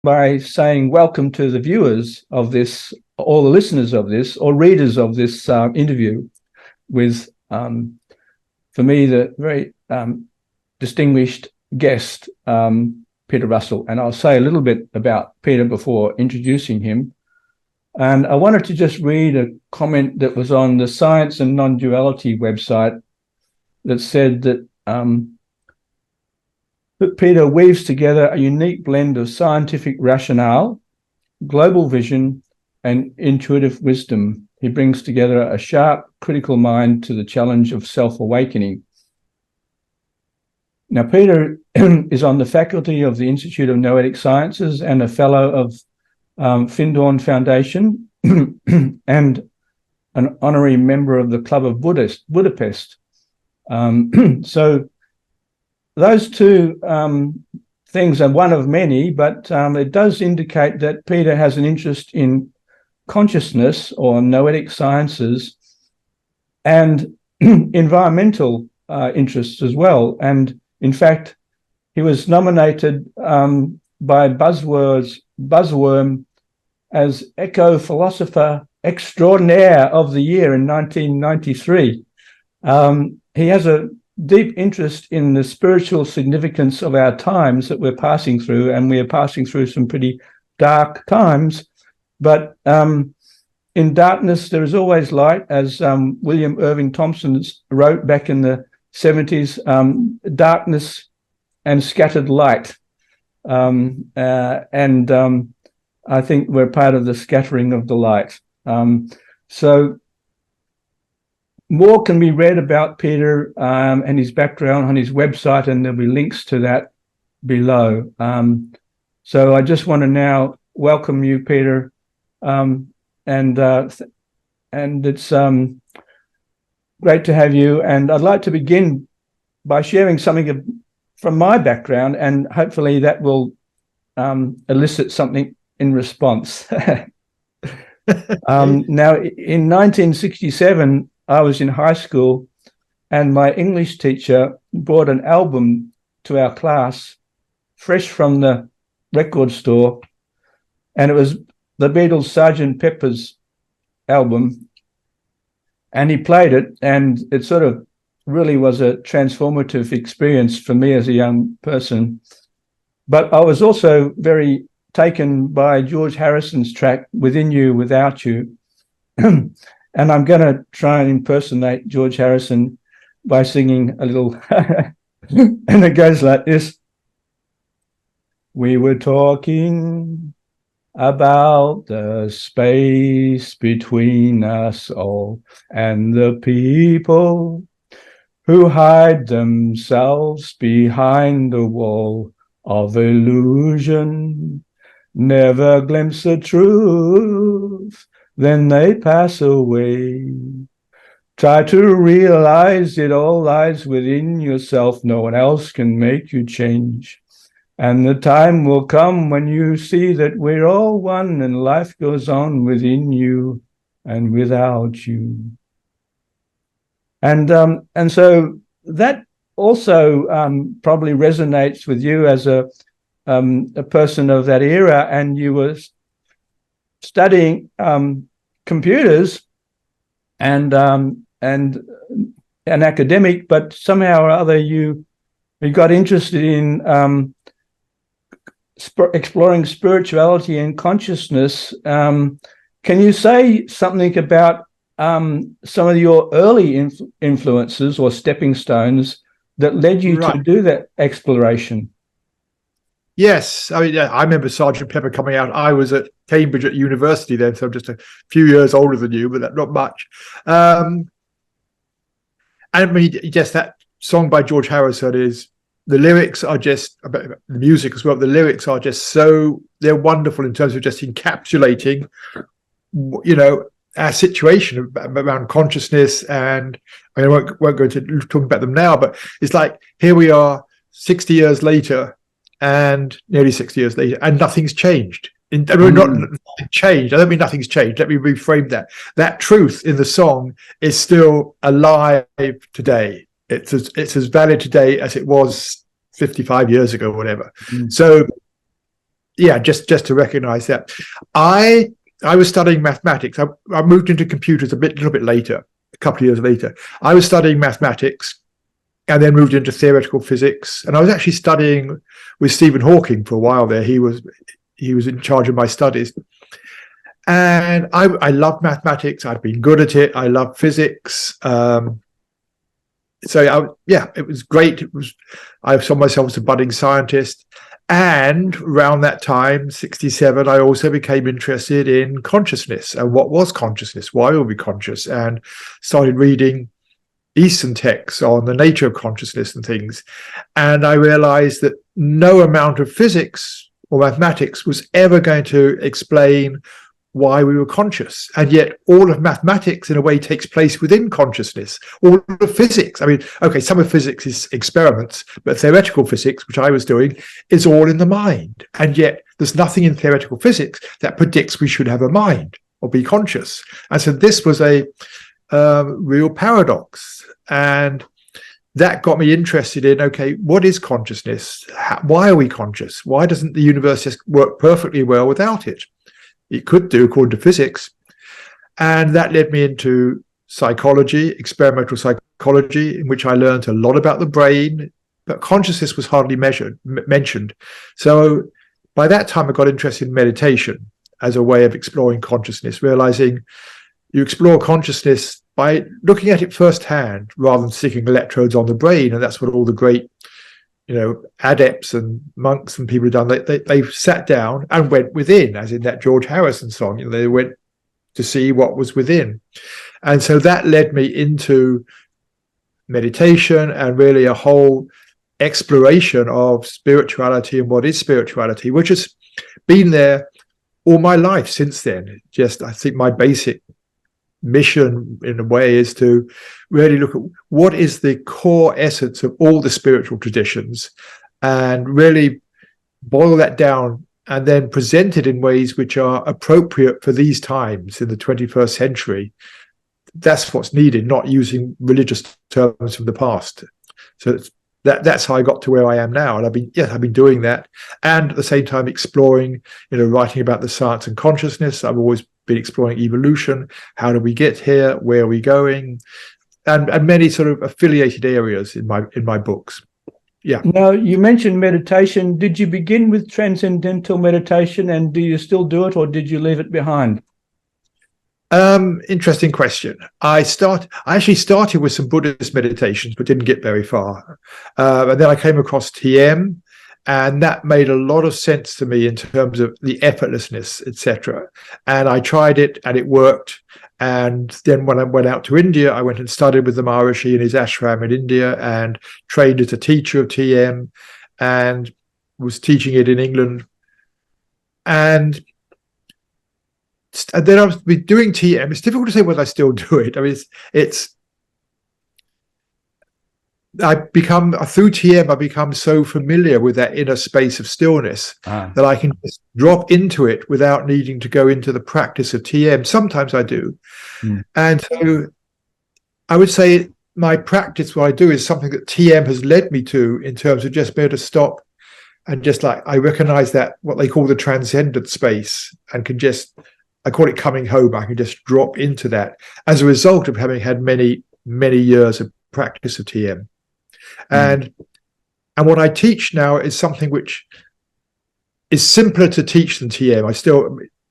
by saying welcome to the viewers of this, or the listeners of this, or readers of this interview with, for me, the very distinguished guest, Peter Russell. And I'll say a little bit about Peter before introducing him. And I wanted to just read a comment that was on the Science and Nonduality website that said that Peter weaves together a unique blend of scientific rationale, global vision, and intuitive wisdom. He brings together a sharp, critical mind to the challenge of self-awakening. Now, Peter is on the faculty of the Institute of Noetic Sciences and a fellow of Findorn Foundation and an honorary member of the Club of Budapest. So those two things are one of many, but it does indicate that Peter has an interest in consciousness or noetic sciences and environmental interests as well. And in fact, he was nominated by Buzzworm as Eco-Philosopher Extraordinaire of the Year in 1993. He has a deep interest in the spiritual significance of our times that we're passing through, and we are passing through some pretty dark times. But in darkness, there is always light, as William Irving Thompson wrote back in the 70s, darkness and scattered light. I think we're part of the scattering of the light. So more can be read about Peter and his background on his website, and there'll be links to that below. So I just want to now welcome you, Peter, and it's great to have you. And I'd like to begin by sharing something from my background, and hopefully that will elicit something in response. Now, in 1967, I was in high school, and my English teacher brought an album to our class, fresh from the record store, and it was the Beatles' Sgt. Pepper's album, and he played it, and it sort of really was a transformative experience for me as a young person. But I was also very taken by George Harrison's track, Within You, Without You. And I'm going to try and impersonate George Harrison by singing a little, and it goes like this. We were talking about the space between us all and the people who hide themselves behind the wall of illusion, never glimpse the truth, then they pass away. Try to realize it all lies within yourself. No one else can make you change. And the time will come when you see that we're all one and life goes on within you and without you. And so that also probably resonates with you as a person of that era, and you were studying computers and an academic, but somehow or other you got interested in exploring spirituality and consciousness. Can you say something about some of your early influences or stepping stones that led you to do that exploration? Yes, I mean, I remember Sgt. Pepper coming out. I was at Cambridge at university then, so I'm just a few years older than you, but not much. And I mean, just that song by George Harrison is, the lyrics are just, about the music as well, the lyrics are just so, they're wonderful in terms of just encapsulating, you know, our situation around consciousness. And I mean, I won't go into talking about them now, but it's like, here we are 60 years later, and nearly 60 years later, and nothing's changed. Not changed. I don't mean nothing's changed. Let me reframe that. That truth in the song is still alive today. It's as valid today as it was 55 years ago, or whatever. So yeah, just to recognize that. I was studying mathematics. I moved into computers a little bit later, a couple of years later. I was studying mathematics and then moved into theoretical physics. And I was actually studying with Stephen Hawking for a while there. He was in charge of my studies. And I loved mathematics. I'd been good at it. I loved physics. It was great. I saw myself as a budding scientist. And around that time, 1967, I also became interested in consciousness and what was consciousness, why were we conscious, and started reading Eastern texts on the nature of consciousness and things. And I realized that no amount of physics or mathematics was ever going to explain why we were conscious. And yet all of mathematics in a way takes place within consciousness. All of physics, I mean, okay, some of physics is experiments, but theoretical physics, which I was doing, is all in the mind. And yet there's nothing in theoretical physics that predicts we should have a mind or be conscious. And so this was a real paradox. And that got me interested in, okay, what is consciousness? Why are we conscious? Why doesn't the universe just work perfectly well without it? It could do, according to physics. And that led me into psychology, experimental psychology, in which I learned a lot about the brain, but consciousness was hardly mentioned. So by that time, I got interested in meditation as a way of exploring consciousness, realizing you explore consciousness by looking at it firsthand rather than sticking electrodes on the brain. And that's what all the great adepts and monks and people have done. They sat down and went within, as in that George Harrison song. They went to see what was within. And so that led me into meditation and really a whole exploration of spirituality and what is spirituality, which has been there all my life since then. Just, I think my basic mission in a way is to really look at what is the core essence of all the spiritual traditions and really boil that down and then present it in ways which are appropriate for these times in the 21st century. That's what's needed, not using religious terms from the past. So that's how I got to where I am now. And I've been doing that, and at the same time exploring, writing about the science and consciousness. I've always been exploring evolution. How do we get here? Where are we going? And many sort of affiliated areas in my books. Yeah. Now, you mentioned meditation. Did you begin with transcendental meditation, and do you still do it, or did you leave it behind? Interesting question. I actually started with some Buddhist meditations, but didn't get very far. And then I came across TM, and that made a lot of sense to me in terms of the effortlessness, etc. And I tried it, and it worked. And then when I went out to India, I went and studied with the Maharishi in his ashram in India and trained as a teacher of TM and was teaching it in England. And then I've been doing TM. It's difficult to say whether I still do it. I mean, through TM, I've become so familiar with that inner space of stillness that I can just drop into it without needing to go into the practice of TM. Sometimes I do. And so I would say my practice, what I do, is something that TM has led me to in terms of just being able to stop and just I recognize that what they call the transcendent space and can just, I call it coming home. I can just drop into that as a result of having had many, many years of practice of TM. And what I teach now is something which is simpler to teach than TM.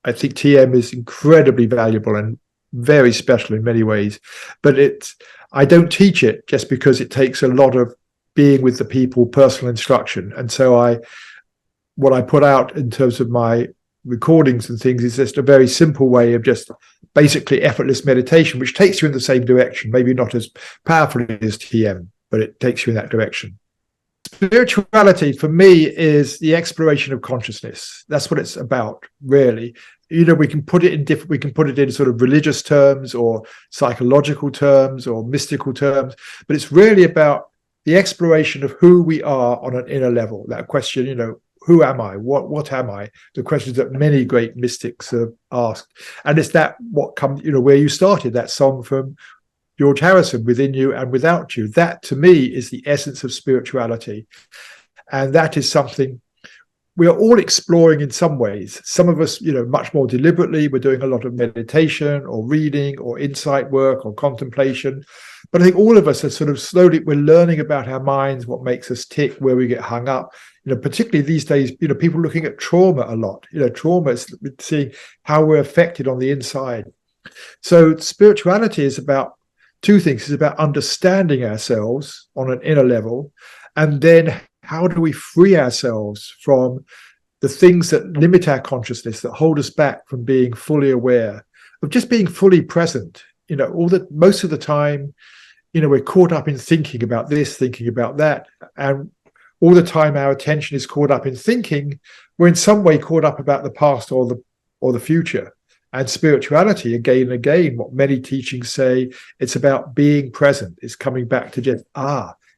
I think TM is incredibly valuable and very special in many ways, but I don't teach it just because it takes a lot of being with the people, personal instruction. And so what I put out in terms of my recordings and things is just a very simple way of just basically effortless meditation, which takes you in the same direction, maybe not as powerfully as TM, but it takes you in that direction. Spirituality for me is the exploration of consciousness. That's what it's about, really. We can put it in sort of religious terms or psychological terms or mystical terms, but it's really about the exploration of who we are on an inner level. That question, who am I? What am I? The questions that many great mystics have asked. And it's that what comes, where you started, that song from George Harrison, Within You and Without You. That to me is the essence of spirituality. And that is something we are all exploring in some ways. Some of us, much more deliberately. We're doing a lot of meditation or reading or insight work or contemplation. But I think all of us are sort of slowly, we're learning about our minds, what makes us tick, where we get hung up. Particularly these days, people looking at trauma a lot. Trauma is seeing how we're affected on the inside. So spirituality is about two things. It's about understanding ourselves on an inner level, and then how do we free ourselves from the things that limit our consciousness, that hold us back from being fully aware, of just being fully present. Most of the time, we're caught up in thinking about this, thinking about that, and all the time our attention is caught up in thinking. We're in some way caught up about the past or the future. And spirituality, again and again, what many teachings say, it's about being present. It's coming back to just,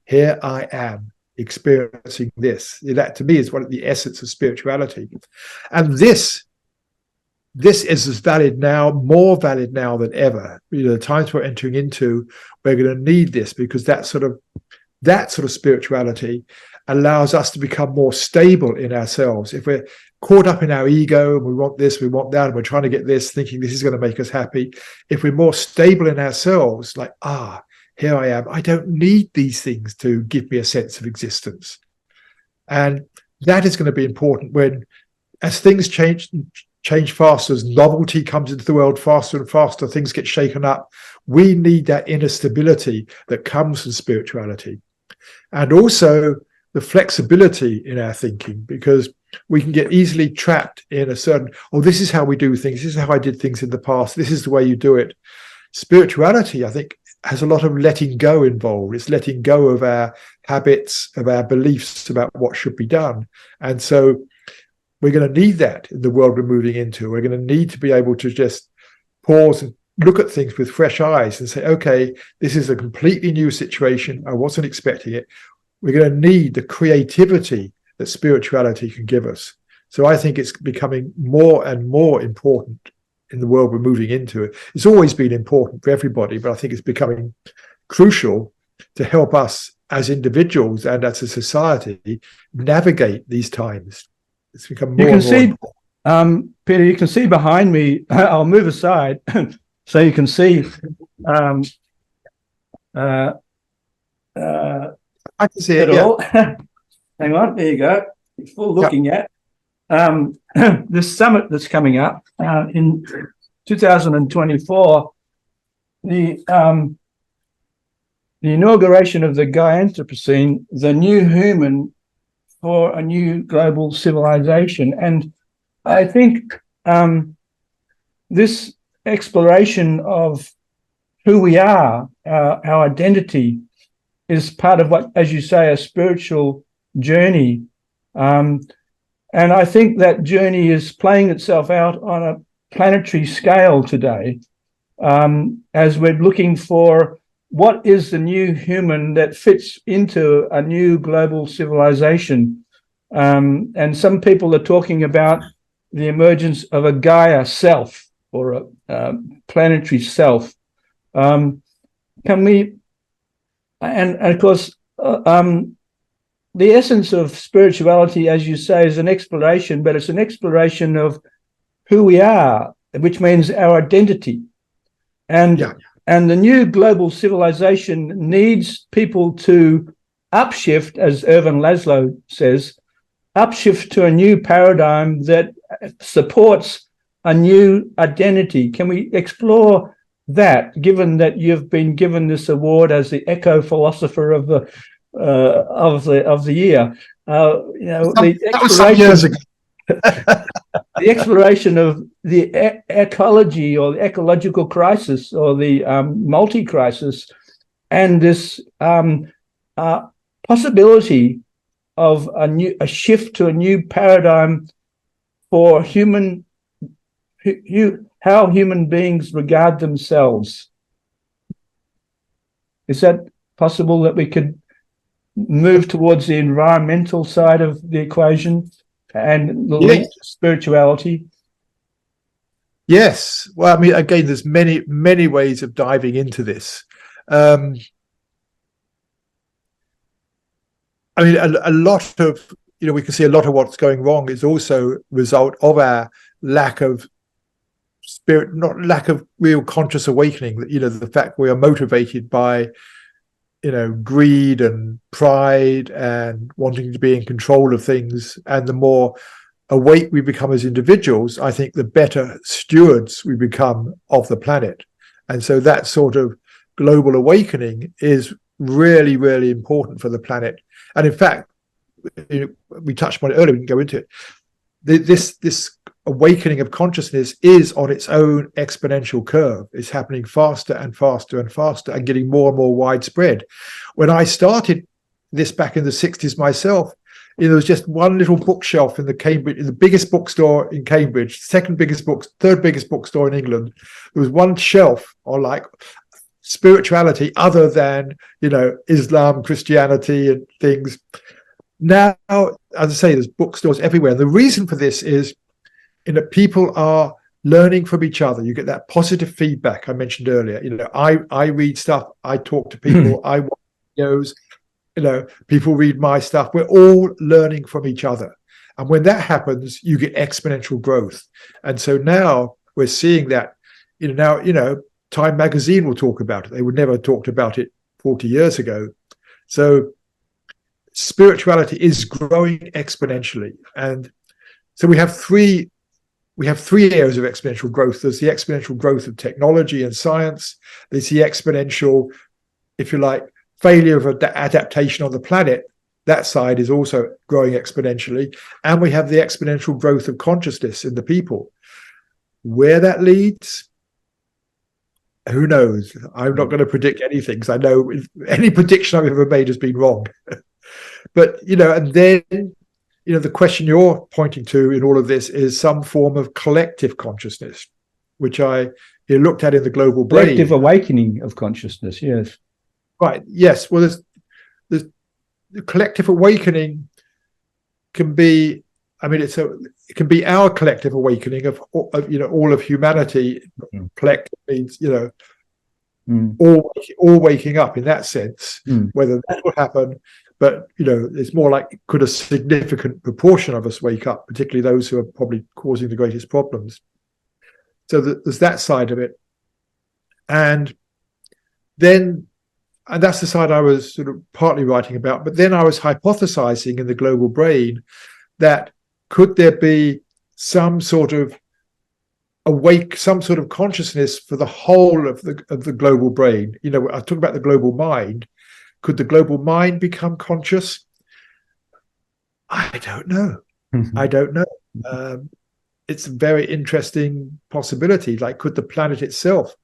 here I am experiencing this. That to me is one of the essence of spirituality. And this is as valid now, more valid now than ever. The times we're entering into, we're going to need this, because that sort of spirituality allows us to become more stable in ourselves. If we're caught up in our ego and we want this, we want that, and we're trying to get this, thinking this is going to make us happy. If we're more stable in ourselves, like, here I am. I don't need these things to give me a sense of existence. And that is going to be important as things change faster, as novelty comes into the world faster and faster, things get shaken up. We need that inner stability that comes from spirituality. And also the flexibility in our thinking, because we can get easily trapped in a certain, this is how we do things. This is how I did things in the past. This is the way you do it. Spirituality, I think, has a lot of letting go involved. It's letting go of our habits, of our beliefs about what should be done. And so we're going to need that in the world we're moving into. We're going to need to be able to just pause and look at things with fresh eyes and say, okay, this is a completely new situation. I wasn't expecting it. We're going to need the creativity that spirituality can give us. So I think it's becoming more and more important in the world we're moving into. It's always been important for everybody, but I think it's becoming crucial to help us as individuals and as a society navigate these times. It's become more and more important. Peter, you can see behind me, I'll move aside so you can see. I can see it, all. Hang on, there you go. It's full looking at. This summit that's coming up in 2024, the inauguration of the Gaianthropocene, the new human for a new global civilization. And I think this exploration of who we are, our identity, is part of what, as you say, a spiritual journey. And I think that journey is playing itself out on a planetary scale today, as we're looking for what is the new human that fits into a new global civilization. And some people are talking about the emergence of a Gaia self, or a planetary self. Can we, and of course, the essence of spirituality, as you say, is an exploration, but it's an exploration of who we are, which means our identity. And the new global civilization needs people to upshift, as Ervin Laszlo says, upshift to a new paradigm that supports a new identity. Can we explore that, given that you've been given this award as the eco-philosopher of the year? The exploration of the ecology, or the ecological crisis, or the multi-crisis, and this possibility of a shift to a new paradigm for how human beings regard themselves. Is that possible, that we could move towards the environmental side of the equation and link spirituality? Yes. Well, I mean, again, there's many, many ways of diving into this. I mean, a lot of we can see a lot of what's going wrong is also a result of our lack of spirit, not lack of real conscious awakening. The fact we are motivated by, greed and pride and wanting to be in control of things. And the more awake we become as individuals, I think the better stewards we become of the planet. And so that sort of global awakening is really, really important for the planet. And in fact, we touched on it earlier, we can go into it. This awakening of consciousness is on its own exponential curve. It's happening faster and faster and faster and getting more and more widespread. When I started this back in the 60s myself, there was just one little bookshelf in the biggest bookstore in Cambridge, third biggest bookstore in England. There was one shelf on like spirituality other than, Islam, Christianity and things. Now, as I say, there's bookstores everywhere. The reason for this is people are learning from each other. You get that positive feedback I mentioned earlier. I read stuff, I talk to people, I watch videos, people read my stuff. We're all learning from each other. And when that happens, you get exponential growth. And so now we're seeing that, Time magazine will talk about it. They would never have talked about it 40 years ago. So spirituality is growing exponentially. And so we have three areas of exponential growth. There's the exponential growth of technology and science. There's the exponential, if you like, failure of adaptation on the planet. That side is also growing exponentially. And we have the exponential growth of consciousness in the people. Where that leads, who knows? I'm not going to predict anything because I know any prediction I've ever made has been wrong. But, and then, the question you're pointing to in all of this is some form of collective consciousness, which I looked at in the global brain. Collective awakening of consciousness, yes. Right, yes. Well, there's the collective awakening can be, it can be our collective awakening of all of humanity. Collective means, all waking up in that sense, whether that will happen. But, it's more like, could a significant proportion of us wake up, particularly those who are probably causing the greatest problems? So there's that side of it. And that's the side I was sort of partly writing about. But then I was hypothesizing in the global brain that could there be some sort of consciousness for the whole of the global brain? I talk about the global mind. Could the global mind become conscious? I don't know. I don't know. It's a very interesting possibility. Like, could the planet itself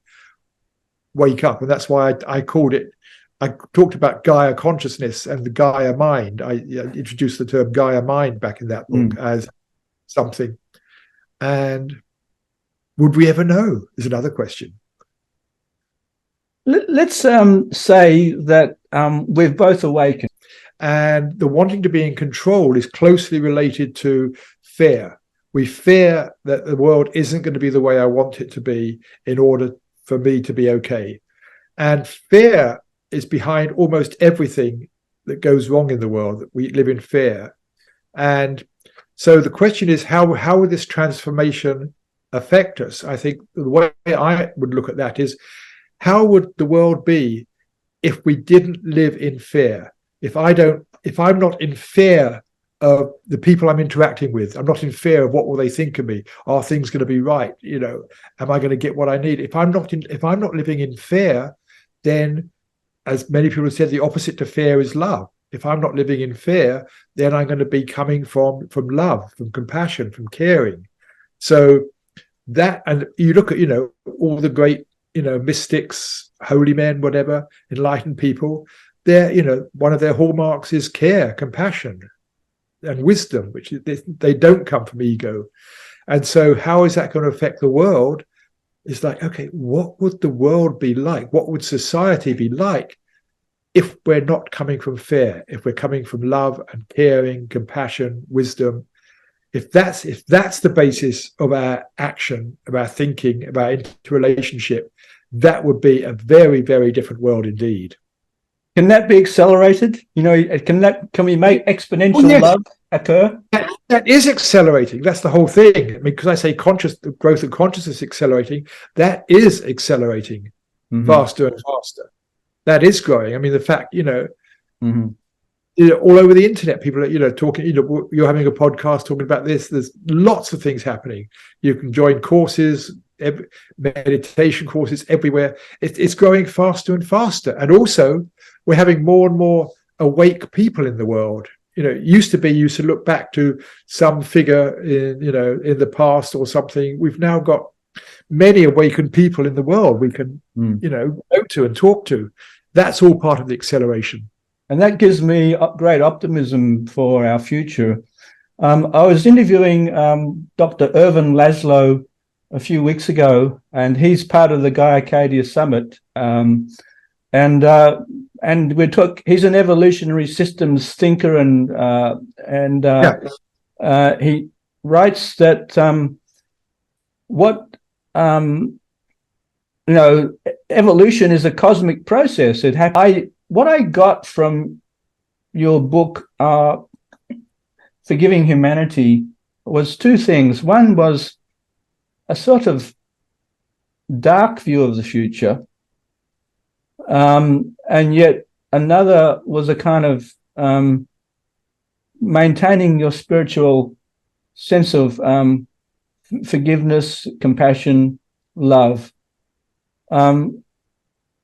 wake up? And that's why I talked about Gaia consciousness and the Gaia mind. I introduced the term Gaia mind back in that book as something. And would we ever know is another question. Let's say that we've both awakened. And the wanting to be in control is closely related to fear. We fear that the world isn't going to be the way I want it to be in order for me to be okay. And fear is behind almost everything that goes wrong in the world. That we live in fear. And so the question is, how would this transformation affect us? I think the way I would look at that is, how would the world be if we didn't live in fear? If I'm not in fear of the people I'm interacting with, I'm not in fear of what will they think of me? Are things going to be right? Am I going to get what I need? If I'm not living in fear, then, as many people have said, the opposite to fear is love. If I'm not living in fear, then I'm going to be coming from love, from compassion, from caring. So that, and you look at all the great mystics, holy men, whatever, enlightened people, one of their hallmarks is care, compassion, and wisdom, which they don't come from ego. And so how is that going to affect the world? It's like, okay, what would the world be like? What would society be like if we're not coming from fear, if we're coming from love and caring, compassion, wisdom? If that's the basis of our action, of our thinking, of our interrelationship, that would be a very, very different world indeed. Can that be accelerated? Can we make exponential love occur? That is accelerating. That's the whole thing. I mean, because I say the growth of consciousness accelerating, that is accelerating faster and faster. That is growing. I mean, the fact, all over the internet, people are, talking, you're having a podcast talking about this. There's lots of things happening. You can join courses, meditation courses everywhere. It's growing faster and faster. And also, we're having more and more awake people in the world. Used to look back to some figure in the past or something. We've now got many awakened people in the world we can, go to and talk to. That's all part of the acceleration. And that gives me great optimism for our future. I was interviewing Dr. Ervin Laszlo a few weeks ago, and he's part of the Gaiarcadia Summit. And he's an evolutionary systems thinker, and he writes that evolution is a cosmic process. What I got from your book, Forgiving Humanity, was two things. One was a sort of dark view of the future, and yet another was a kind of maintaining your spiritual sense of forgiveness, compassion, love. And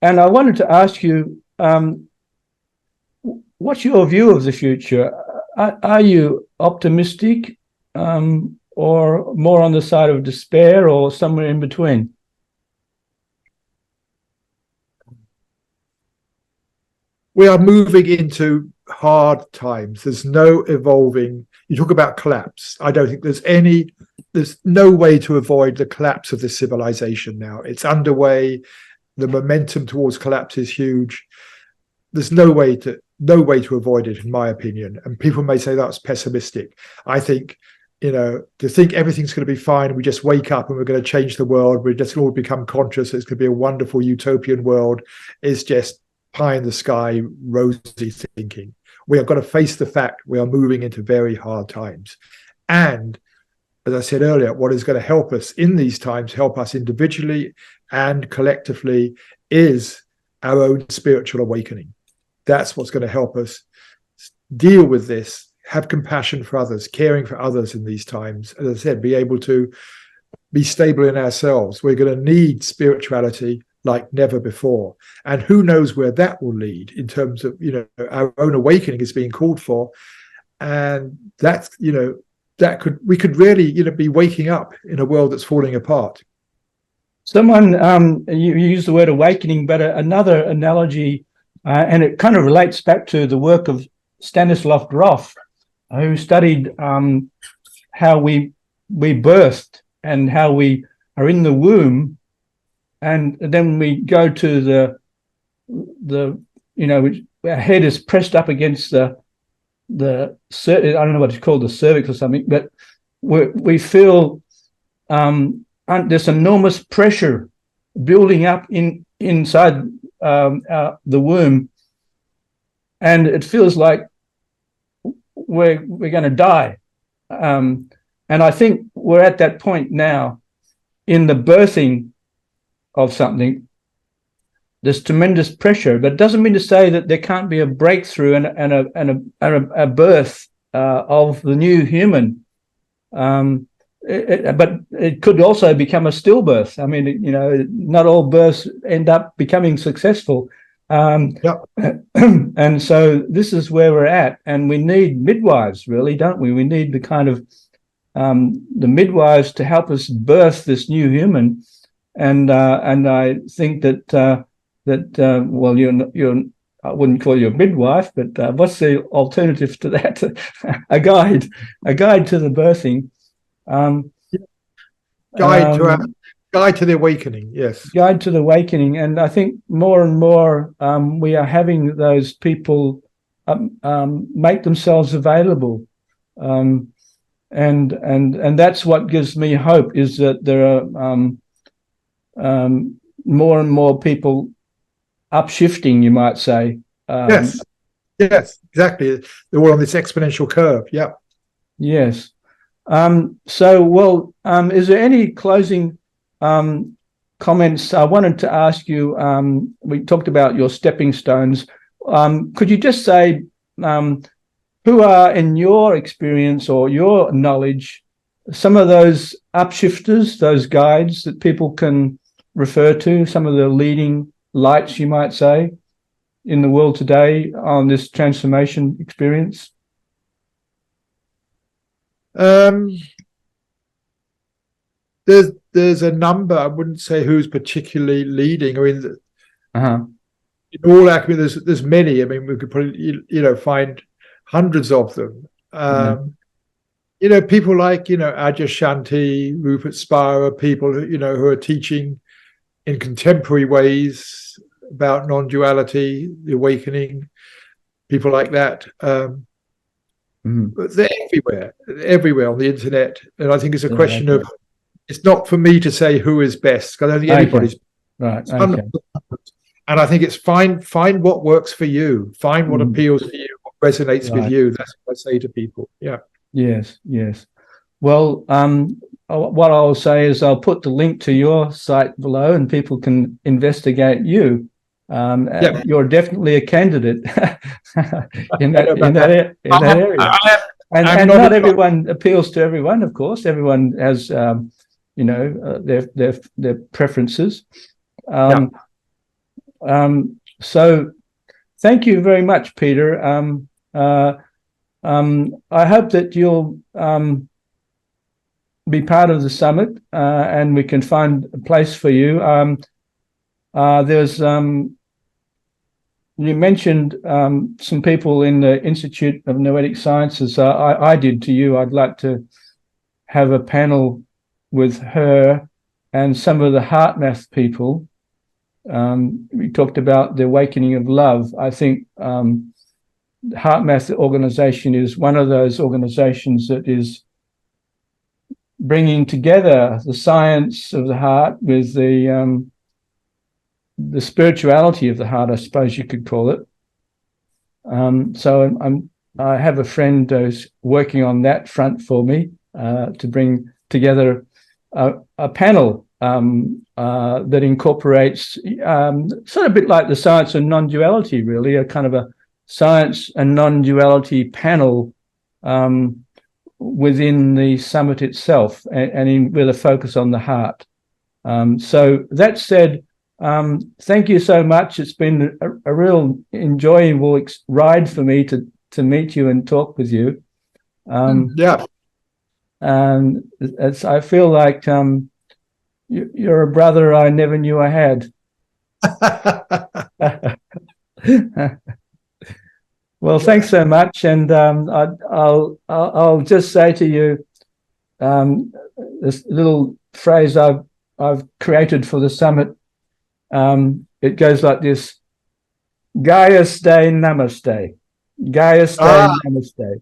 I wanted to ask you, what's your view of the future? Are you optimistic, or more on the side of despair, or somewhere in between? We are moving into hard times. There's no evolving. You talk about collapse. I don't think there's no way to avoid the collapse of the civilization now. It's underway. The momentum towards collapse is huge. There's no way to avoid it, in my opinion. And people may say that's pessimistic. I think, to think everything's going to be fine, we just wake up and we're going to change the world, we just all become conscious, it's going to be a wonderful utopian world, is just pie in the sky, rosy thinking. We have got to face the fact we are moving into very hard times. And as I said earlier, what is going to help us in these times, help us individually and collectively, is our own spiritual awakening. That's what's going to help us deal with this, have compassion for others, caring for others in these times. As I said, be able to be stable in ourselves. We're going to need spirituality like never before. And who knows where that will lead in terms of, our own awakening is being called for. And that's, we could really, be waking up in a world that's falling apart. Someone, you used the word awakening, but another analogy, and it kind of relates back to the work of Stanislav Grof, who studied how we birthed and how we are in the womb, and then we go to our head is pressed up against the I don't know what it's called, the cervix or something, but we feel this enormous pressure building up inside the womb, and it feels like we're going to die. And I think we're at that point now in the birthing of something. There's tremendous pressure, but it doesn't mean to say that there can't be a breakthrough and a birth of the new human. But it could also become a stillbirth. I mean, not all births end up becoming successful. And so this is where we're at, and we need midwives, really, don't we? We need the kind of the midwives to help us birth this new human. And I think that well, you're I wouldn't call you a midwife, but what's the alternative to that? a guide to the birthing. Guide to the awakening. Yes, guide to the awakening. And I think more and more we are having those people make themselves available, and that's what gives me hope, is that there are more and more people upshifting, you might say. Yes, exactly. They're all on this exponential curve. Yeah. Yes. Is there any closing comments? I wanted to ask you, we talked about your stepping stones. Could you just say who are, in your experience or your knowledge, some of those upshifters, those guides that people can refer to, some of the leading lights, you might say, in the world today on this transformation experience? There's a number. I wouldn't say who's particularly leading. I mean, in all alchemy, there's many. I mean, we could probably find hundreds of them. People like Adyashanti, Rupert Spira, people who are teaching in contemporary ways about non-duality, the awakening, people like that. But they're everywhere on the internet. And I think it's a question of, it's not for me to say who is best, because I don't think anybody's right. Okay. And I think it's find what works for you, find what appeals to you, what resonates with you. That's what I say to people. Yeah. Yes. Well, what I'll say is I'll put the link to your site below, and people can investigate you. You're definitely a candidate in that area. And not everyone appeals to everyone, of course. Everyone has, their preferences. So, thank you very much, Peter. I hope that you'll be part of the summit, and we can find a place for you. You mentioned some people in the Institute of Noetic Sciences. I did to you. I'd like to have a panel with her and some of the HeartMath people. We talked about the awakening of love. I think HeartMath organization is one of those organizations that is bringing together the science of the heart with the spirituality of the heart, I suppose you could call it. So I have a friend who's working on that front for me to bring together a panel that incorporates sort of a bit like the science and non-duality, really, a kind of a science and non-duality panel within the summit itself, and with a focus on the heart. So that said, thank you so much. It's been a real enjoyable ride for me to meet you and talk with you. And I feel like you're a brother I never knew I had. Well, thanks so much, and I'll just say to you this little phrase I've created for the summit. It goes like this: Gaiaste Namaste. Gaiaste Namaste.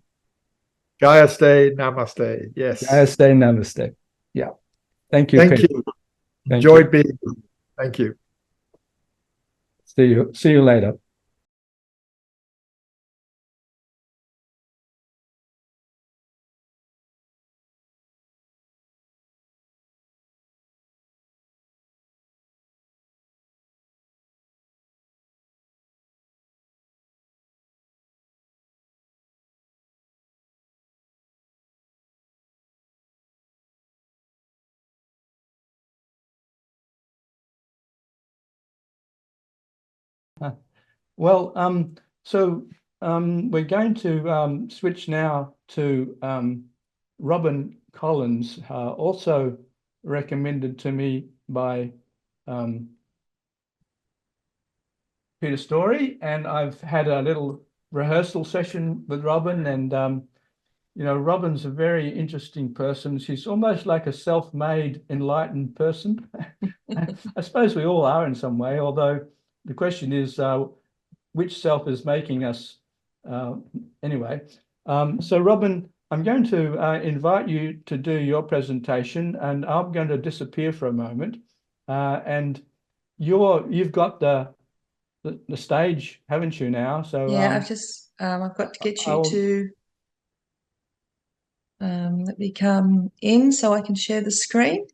Gaiaste Namaste. Yes. Gaiaste Namaste. Yeah. Thank you. Thank you. Enjoyed being here. Thank you. See you later. Well, we're going to switch now to Robyn Collins, also recommended to me by Peter Story, and I've had a little rehearsal session with Robyn, and Robyn's a very interesting person. She's almost like a self-made enlightened person. I suppose we all are in some way, although the question is which self is making us anyway. So Robyn, I'm going to invite you to do your presentation, and I'm going to disappear for a moment. And you've got the stage, haven't you now? So yeah, I've got to get you to Let me come in so I can share the screen.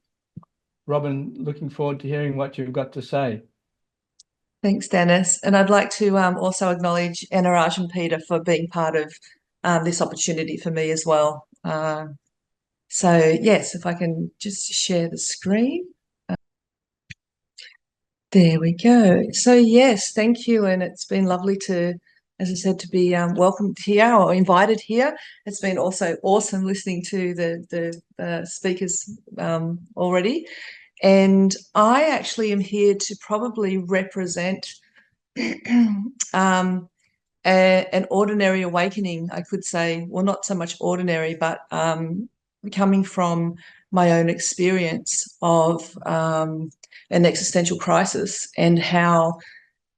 Robyn, looking forward to hearing what you've got to say. Thanks, Denis. And I'd like to also acknowledge Anuraj and Peter for being part of this opportunity for me as well. So, yes, if I can just share the screen. There we go. So, yes, thank you. And it's been lovely to, as I said, to be welcomed here or invited here. It's been also awesome listening to the speakers already. And I actually am here to probably represent an ordinary awakening, I could say. Well, not so much ordinary, but coming from my own experience of an existential crisis, and how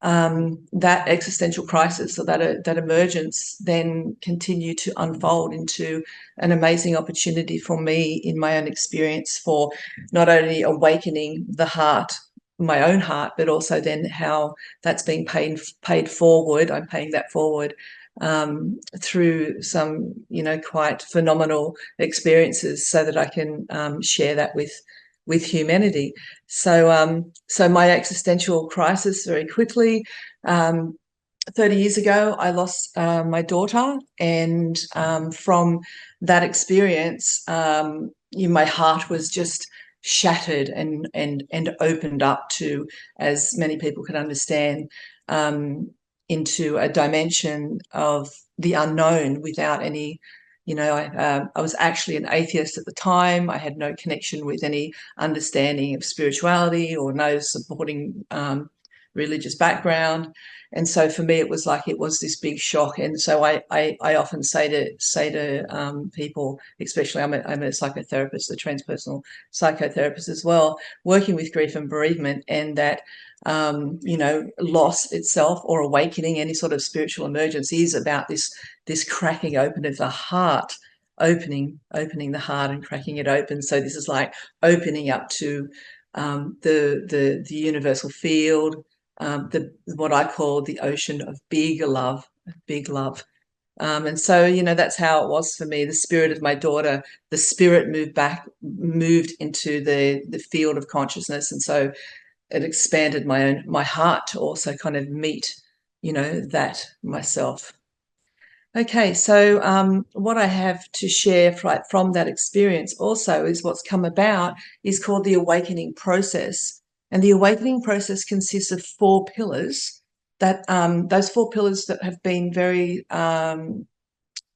that existential crisis, or that emergence, then continued to unfold into an amazing opportunity for me in my own experience for not only awakening the heart, my own heart, but also then how that's being paid forward. I'm paying that forward through some, quite phenomenal experiences, so that I can share that with humanity. So my existential crisis, very quickly, 30 years ago, I lost my daughter, and from that experience, my heart was just shattered and opened up to, as many people can understand, into a dimension of the unknown without any. I was actually an atheist at the time. I had no connection with any understanding of spirituality or no supporting religious background. And so for me, it was this big shock. And so I often say to people, especially I'm a psychotherapist, a transpersonal psychotherapist as well, working with grief and bereavement, and that loss itself, or awakening, any sort of spiritual emergence, is about this cracking open of the heart, opening the heart and cracking it open. So this is like opening up to the universal field, what I call the ocean of big love. And so, that's how it was for me. The spirit of my daughter, the spirit moved into the field of consciousness. And so it expanded my heart to also kind of meet, that myself. Okay, so what I have to share from that experience also is what's come about is called the awakening process. And the awakening process consists of 4 pillars, that those 4 pillars that have been very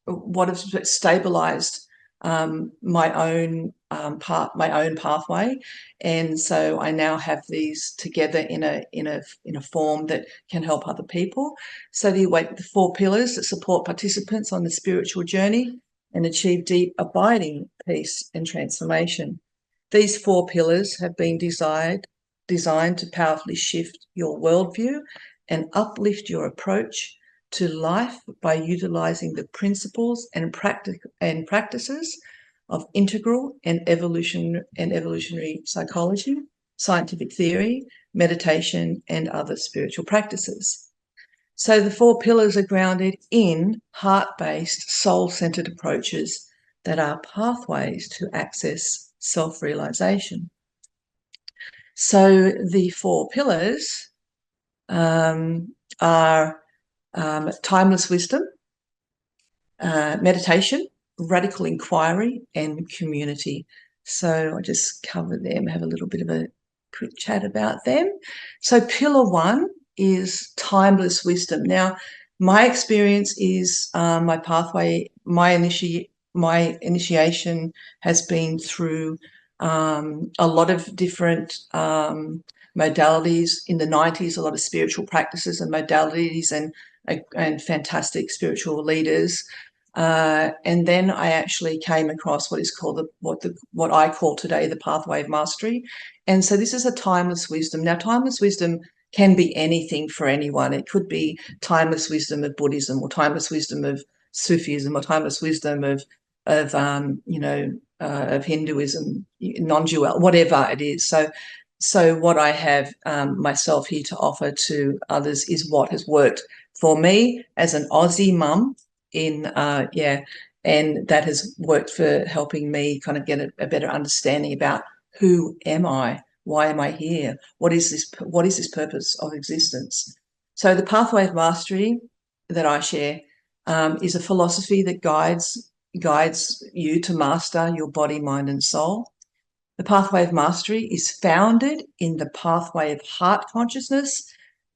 what have stabilized my own pathway. And so I now have these together in a form that can help other people. So the 4 pillars that support participants on the spiritual journey and achieve deep, abiding peace and transformation. These 4 pillars have been designed to powerfully shift your worldview and uplift your approach to life by utilizing the principles and practices of integral and evolutionary psychology, scientific theory, meditation, and other spiritual practices. So the 4 pillars are grounded in heart-based, soul-centered approaches that are pathways to access self-realization. So the 4 pillars are timeless wisdom, meditation, radical inquiry, and community. So I just cover them, have a little bit of a quick chat about them. So pillar 1 is timeless wisdom. Now, my experience is my pathway, my initiation has been through a lot of different modalities. In the 90s, a lot of spiritual practices and modalities and fantastic spiritual leaders. And then I actually came across what is called what I call today the pathway of mastery. And so this is a timeless wisdom. Now, timeless wisdom can be anything for anyone. It could be timeless wisdom of Buddhism, or timeless wisdom of Sufism, or timeless wisdom of Hinduism, non-dual, whatever it is. So what I have myself here to offer to others is what has worked for me as an Aussie mum in And that has worked for helping me kind of get a better understanding about who am I? Why am I here? What is this purpose of existence? So the pathway of mastery that I share is a philosophy that guides you to master your body, mind, and soul. The pathway of mastery is founded in the pathway of heart consciousness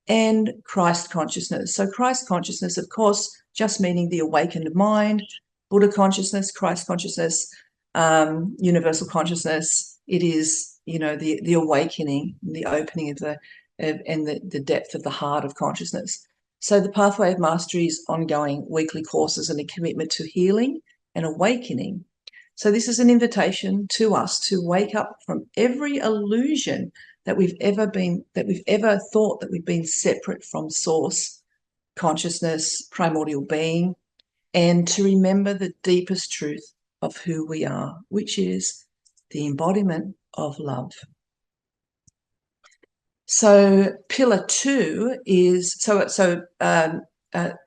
and Christ consciousness. So Christ consciousness, of course, just meaning the awakened mind, Buddha consciousness, Christ consciousness, universal consciousness. It is, the awakening, the opening of the depth of the heart of consciousness. So the pathway of mastery is ongoing weekly courses and a commitment to healing and awakening. So this is an invitation to us to wake up from every illusion that we've ever thought that we've been separate from source, consciousness, primordial being, and to remember the deepest truth of who we are, which is the embodiment of love. So pillar 2 is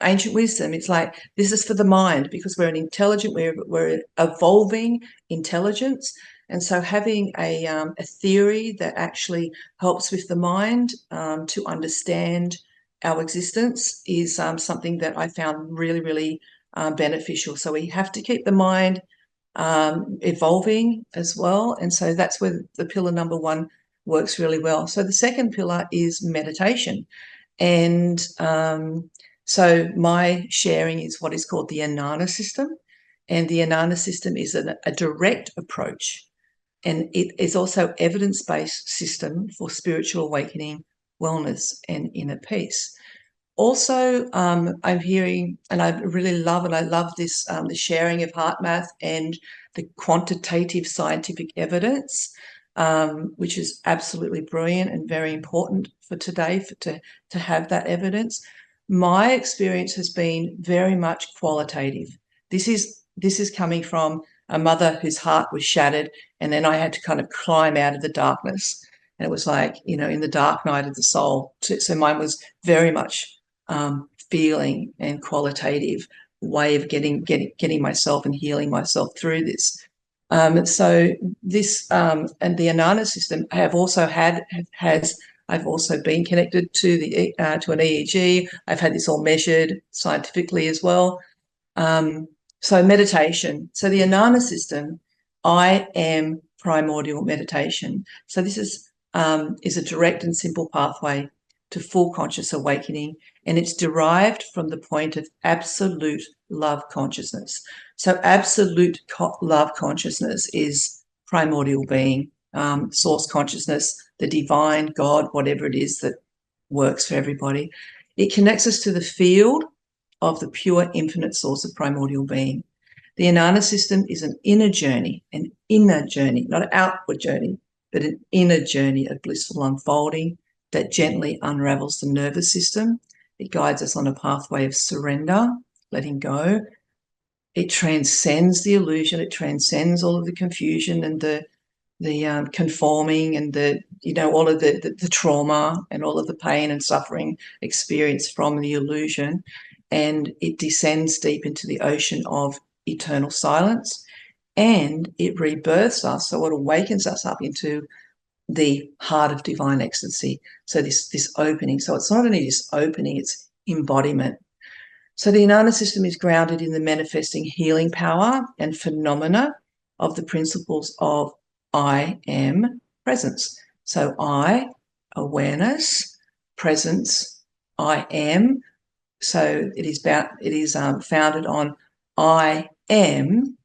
ancient wisdom. It's like, this is for the mind, because we're an intelligent, we're evolving intelligence. And so having a theory that actually helps with the mind to understand our existence is something that I found really, really beneficial. So we have to keep the mind evolving as well. And so that's where the pillar number 1 works really well. So the second pillar is meditation. And so my sharing is what is called the Anana system. And the Anana system is a direct approach. And it is also evidence-based system for spiritual awakening, wellness, and inner peace. Also, I'm hearing, and I really love, and I love this, the sharing of HeartMath and the quantitative scientific evidence, which is absolutely brilliant and very important for today, to have that evidence. My experience has been very much qualitative. This is coming from a mother whose heart was shattered, and then I had to kind of climb out of the darkness. And it was like, in the dark night of the soul. So mine was very much feeling and qualitative way of getting myself and healing myself through this. So this and the Anana system I have also I've also been connected to to an EEG. I've had this all measured scientifically as well. So meditation. So the Anana system, I am primordial meditation. So this is a direct and simple pathway to full conscious awakening, and it's derived from the point of absolute love consciousness. So absolute love consciousness is primordial being, source consciousness, the divine, God, whatever it is that works for everybody. It connects us to the field of the pure infinite source of primordial being. The Anana system is an inner journey, not an outward journey, but an inner journey of blissful unfolding that gently unravels the nervous system. It guides us on a pathway of surrender, letting go. It transcends the illusion. It transcends all of the confusion and the conforming and all of the trauma and all of the pain and suffering experienced from the illusion. And it descends deep into the ocean of eternal silence, and it rebirths us. So it awakens us up into the heart of divine ecstasy. So this opening. So it's not only this opening, it's embodiment. So the Anana system is grounded in the manifesting healing power and phenomena of the principles of I am, presence. So I, awareness, presence, I am. So it is founded on I am,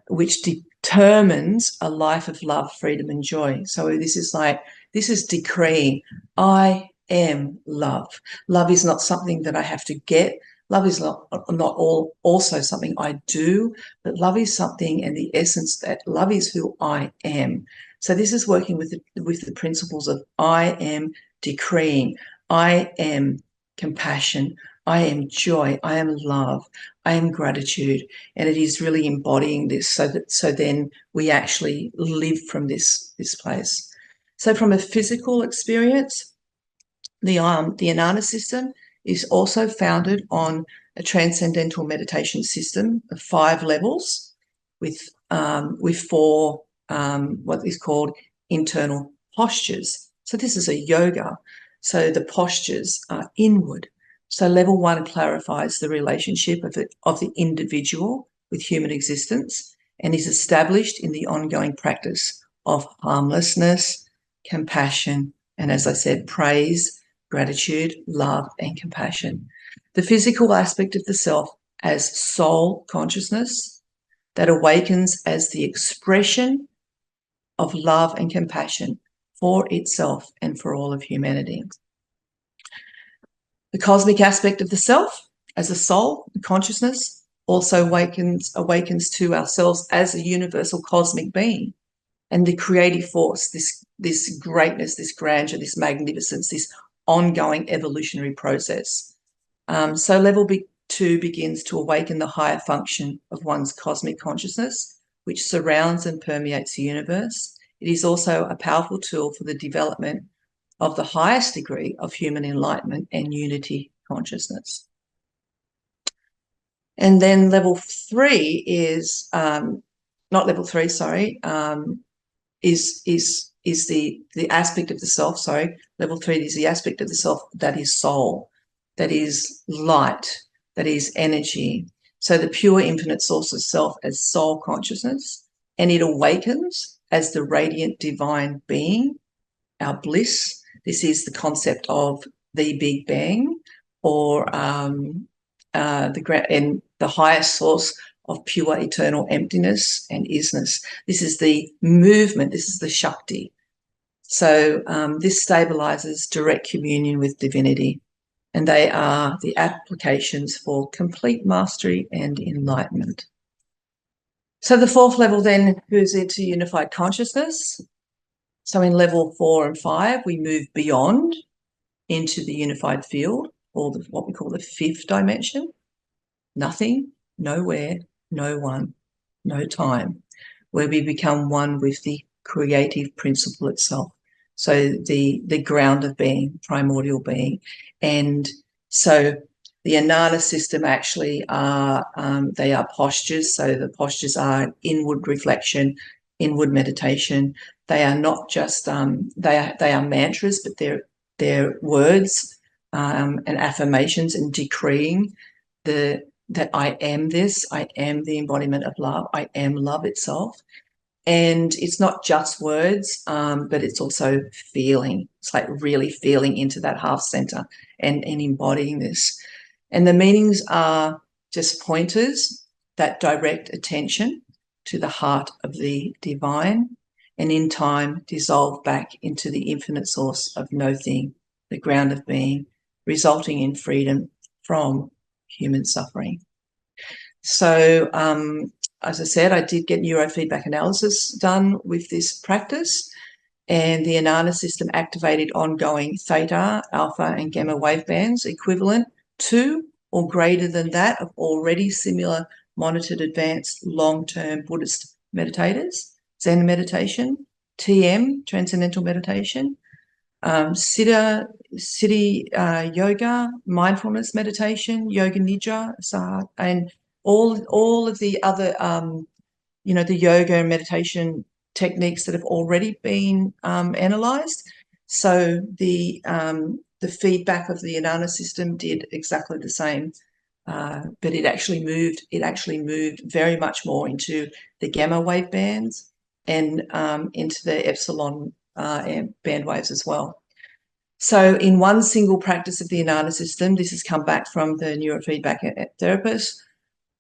which determines a life of love, freedom, and joy. So this is decreeing, I am love. Love is not something that I have to get. Love is not also something I do, but love is something, and the essence that love is who I am. So this is working with the principles of I am decreeing, I am compassion, I am joy, I am love, I am gratitude, and it is really embodying this so then we actually live from this place. So from a physical experience, the Anana system is also founded on a transcendental meditation system of 5 levels with 4 what is called internal postures. So this is a yoga. So the postures are inward. So level 1 clarifies the relationship of the individual with human existence and is established in the ongoing practice of harmlessness, compassion, and, as I said, praise, gratitude, love, and compassion. The physical aspect of the self as soul consciousness that awakens as the expression of love and compassion for itself and for all of humanity. The cosmic aspect of the self as a soul consciousness also awakens to ourselves as a universal cosmic being, and the creative force, this greatness, this grandeur, this magnificence, this ongoing evolutionary process. So level 2 begins to awaken the higher function of one's cosmic consciousness, which surrounds and permeates the universe. It is also a powerful tool for the development of the highest degree of human enlightenment and unity consciousness. And then level 3 is not level 3, sorry, is the aspect of the self, sorry. Level 3 is the aspect of the self that is soul, that is light, that is energy. So the pure infinite source of self as soul consciousness, and it awakens as the radiant divine being, our bliss. This is the concept of the Big Bang, or the highest source of pure eternal emptiness and isness. This is the movement, this is the Shakti. So this stabilizes direct communion with divinity, and they are the applications for complete mastery and enlightenment. So the 4th level then moves into unified consciousness. So in level 4 and 5, we move beyond into the unified field, or what we call the 5th dimension. Nothing, nowhere, no one, no time, where we become one with the creative principle itself. So the ground of being, primordial being. And so the Anana system actually they are postures. So the postures are inward reflection, inward meditation. They are not just they are mantras, but they're words and affirmations and decreeing that I am this, I am the embodiment of love, I am love itself. And it's not just words, but it's also feeling. It's like really feeling into that half center and embodying this. And the meanings are just pointers that direct attention to the heart of the divine, and in time dissolve back into the infinite source of no thing, the ground of being, resulting in freedom from human suffering. So, as I said, I did get neurofeedback analysis done with this practice, and the Anana system activated ongoing theta, alpha, and gamma wave bands equivalent to or greater than that of already similar monitored advanced long-term Buddhist meditators, Zen meditation, TM, transcendental meditation, Siddha yoga, mindfulness meditation, yoga nidra, and all of the other, the yoga and meditation techniques that have already been analysed. So the feedback of the Anana system did exactly the same, but it actually moved very much more into the gamma wave bands and into the epsilon band waves as well. So in one single practice of the Anana system, this has come back from the neurofeedback therapist,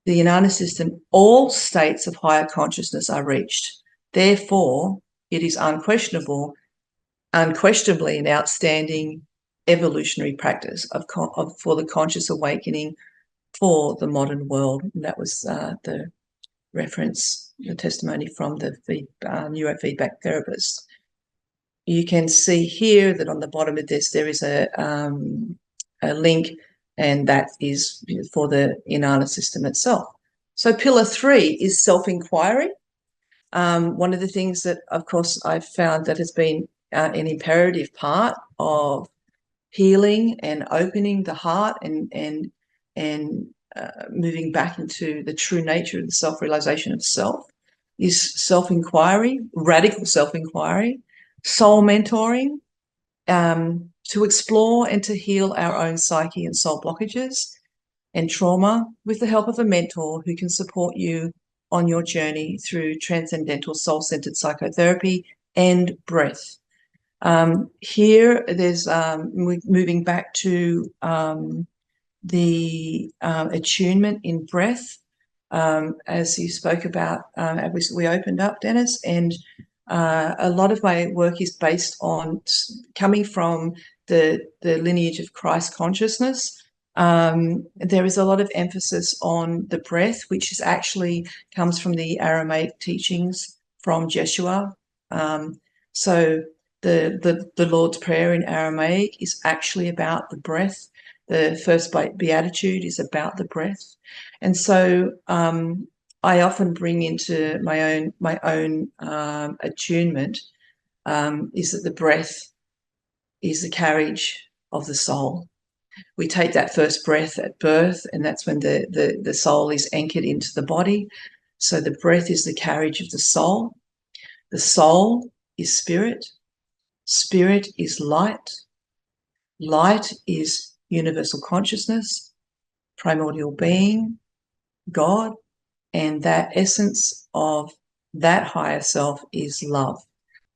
the Anana system, all states of higher consciousness are reached. Therefore, it is unquestionably an outstanding evolutionary practice for the conscious awakening for the modern world. And that was the reference, the testimony from the neurofeedback therapist. You can see here that on the bottom of this there is a link, and that is for the Anana system itself. So pillar 3 is self-inquiry. One of the things that, of course, I've found that has been an imperative part of healing and opening the heart and moving back into the true nature of the self-realization of self, is self-inquiry, radical self-inquiry, soul mentoring, to explore and to heal our own psyche and soul blockages and trauma with the help of a mentor who can support you on your journey through transcendental soul-centered psychotherapy and breath. Here, there's moving back to the attunement in breath, as you spoke about, we opened up, Denis, and a lot of my work is based on coming from the lineage of Christ consciousness. There is a lot of emphasis on the breath, which is actually comes from the Aramaic teachings from Jeshua. So the Lord's Prayer in Aramaic is actually about the breath. The first beatitude is about the breath. And so I often bring into my own attunement is that the breath is the carriage of the soul. We take that first breath at birth, and that's when the soul is anchored into the body. So the breath is the carriage of the soul. The soul is spirit. Spirit is light. Light is universal consciousness, primordial being, God, and that essence of that higher self is love.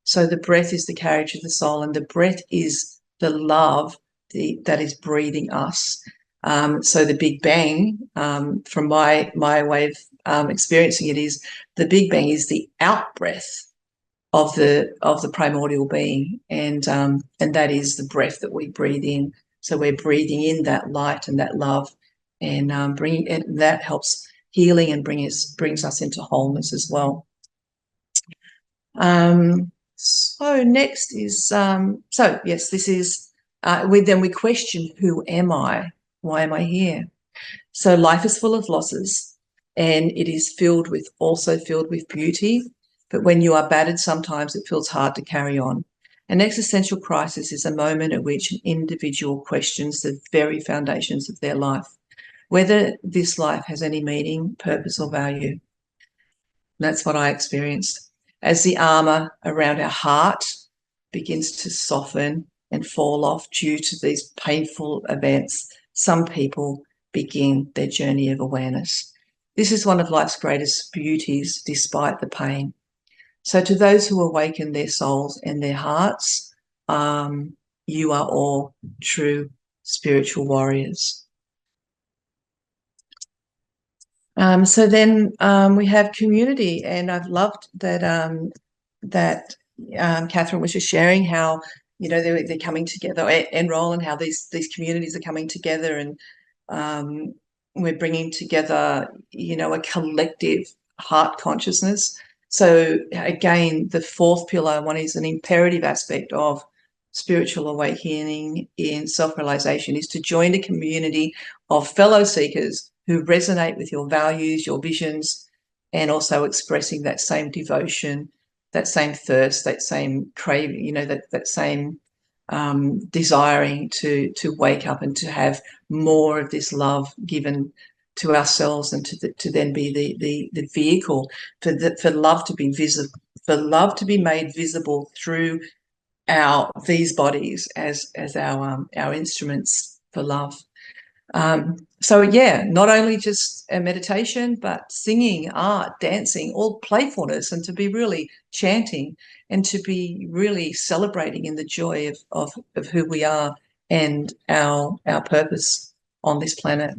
So the breath is the carriage of the soul, and the breath is the love that is breathing us. So the Big Bang, from my way of experiencing it, is the Big Bang is the out breath of the primordial being, and that is the breath that we breathe in. So we're breathing in that light and that love, and that helps healing and brings us into wholeness as well. So next is so yes, this is then we question, who am I? Why am I here? So life is full of losses, and it is also filled with beauty. But when you are battered, sometimes it feels hard to carry on. An existential crisis is a moment at which an individual questions the very foundations of their life, whether this life has any meaning, purpose, or value. And that's what I experienced. As the armor around our heart begins to soften and fall off due to these painful events, some people begin their journey of awareness. This is one of life's greatest beauties, despite the pain. So to those who awaken their souls and their hearts, you are all true spiritual warriors. So then we have community, and I've loved that Catherine was just sharing how, they're coming together, and Rollin, how these communities are coming together, and we're bringing together, a collective heart consciousness. So again, the fourth pillar, one is an imperative aspect of spiritual awakening in self-realization, is to join a community of fellow seekers who resonate with your values, your visions, and also expressing that same devotion, that same thirst, that same craving, that same desiring to wake up and to have more of this love given to ourselves, and to then be the vehicle for love to be visible, for love to be made visible through these bodies as our instruments for love. So yeah, not only just a meditation, but singing, art, dancing, all playfulness, and to be really chanting and to be really celebrating in the joy of who we are and our purpose on this planet.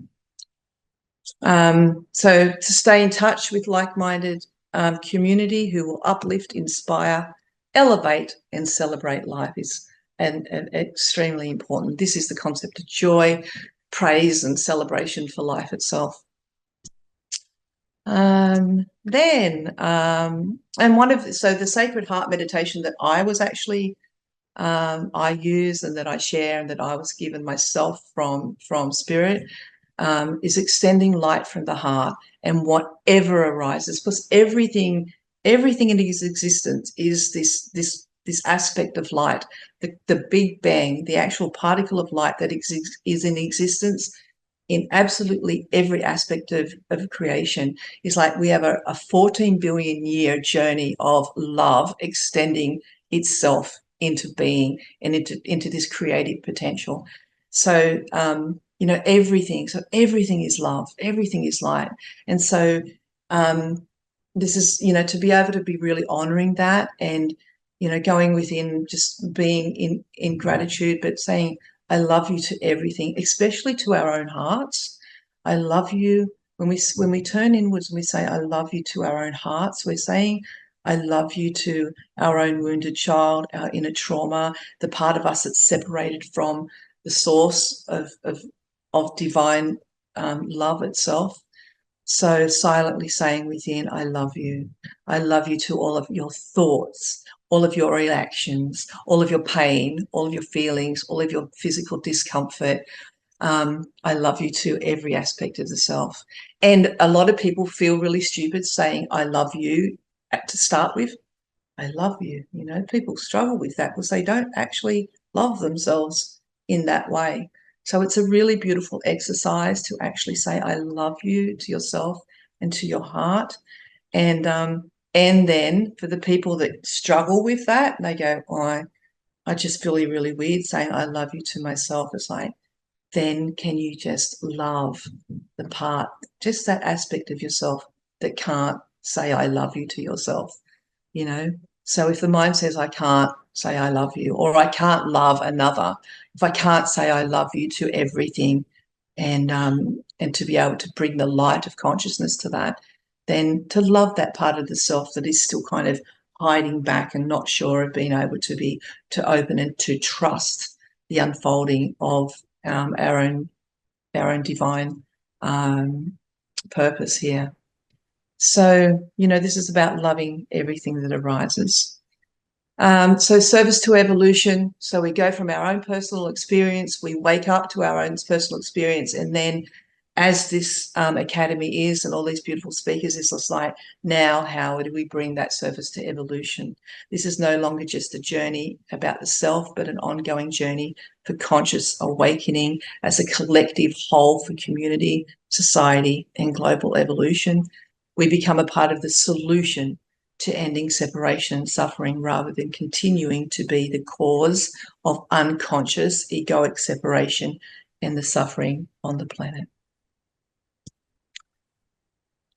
So to stay in touch with like-minded community who will uplift, inspire, elevate, and celebrate life is extremely important. This is the concept of joy, praise, and celebration for life itself. And the Sacred Heart meditation that I was actually I use and that I share and that I was given myself from Spirit is extending light from the heart, and whatever arises, because everything in his existence is this this aspect of light, the Big Bang, the actual particle of light that is in existence in absolutely every aspect of creation, is like we have a 14 billion year journey of love extending itself into being and into this creative potential. So, everything is love, everything is light. And so this is, to be able to be really honoring that and, going within, just being in gratitude, but saying, I love you to everything, especially to our own hearts. I love you. When we turn inwards and we say, I love you to our own hearts, we're saying, I love you to our own wounded child, our inner trauma, the part of us that's separated from the source of divine love itself. So silently saying within, I love you. I love you to all of your thoughts, all of your reactions, all of your pain, all of your feelings, all of your physical discomfort. I love you to every aspect of the self. And a lot of people feel really stupid saying, I love you to start with. I love you. People struggle with that because they don't actually love themselves in that way. So it's a really beautiful exercise to actually say, I love you to yourself and to your heart. And then for the people that struggle with that, they go, oh, I just feel really weird saying I love you to myself. It's like, then can you just love the part, just that aspect of yourself that can't say I love you to yourself, So if the mind says I can't say I love you, or I can't love another, if I can't say I love you to everything, and to be able to bring the light of consciousness to that, then to love that part of the self that is still kind of hiding back and not sure of being able to open and to trust the unfolding of our own divine purpose here. So, this is about loving everything that arises. So service to evolution. So we go from our own personal experience, we wake up to our own personal experience, and then as this academy is and all these beautiful speakers, it's just like, now how do we bring that service to evolution? This is no longer just a journey about the self, but an ongoing journey for conscious awakening as a collective whole for community, society, and global evolution. We become a part of the solution to ending separation and suffering rather than continuing to be the cause of unconscious egoic separation and the suffering on the planet.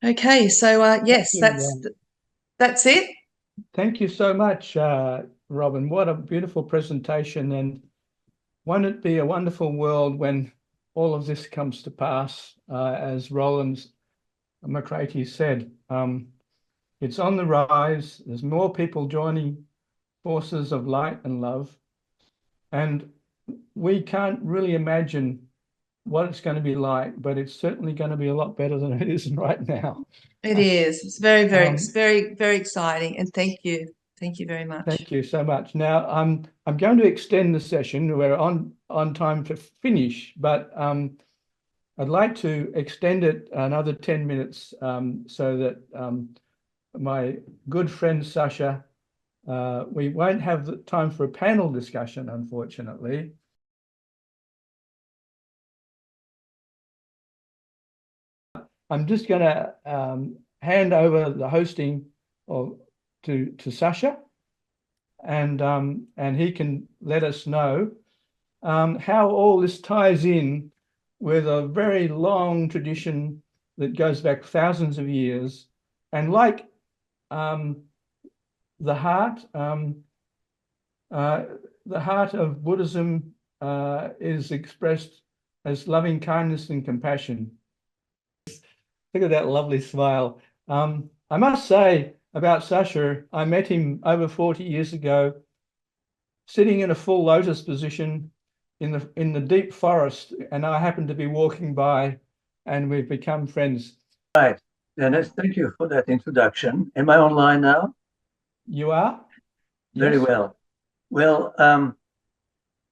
Okay, so yes, that's it. Thank you so much, Robyn. What a beautiful presentation, and won't it be a wonderful world when all of this comes to pass, as Rollin McCraty said. It's on the rise. There's more people joining forces of light and love, and we can't really imagine what it's going to be like, but it's certainly going to be a lot better than it is right now. It is. It's very, very, very, very exciting. And thank you. Thank you very much. Thank you so much. Now, I'm going to extend the session. We're on time to finish, but I'd like to extend it another 10 minutes so that my good friend Sasha, we won't have the time for a panel discussion, unfortunately. I'm just going to hand over the hosting to Sasha, and he can let us know how all this ties in with a very long tradition that goes back thousands of years. And like the heart of Buddhism is expressed as loving kindness and compassion. Look at that lovely smile. I must say about Sasha, I met him over 40 years ago, sitting in a full lotus position in the deep forest, and I happened to be walking by, and we've become friends. Right, Denis, thank you for that introduction. Am I online now? You are? Very Yes. well. Well,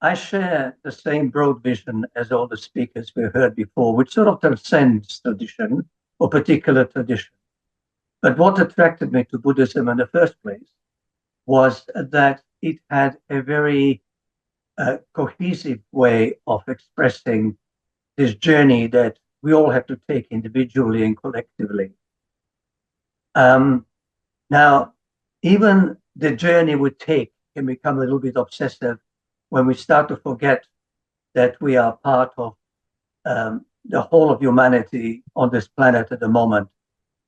I share the same broad vision as all the speakers we heard before, which sort of transcends tradition or particular tradition. But what attracted me to Buddhism in the first place was that it had a very cohesive way of expressing this journey that we all have to take individually and collectively. Now, even the journey we take can become a little bit obsessive when we start to forget that we are part of the whole of humanity on this planet at the moment.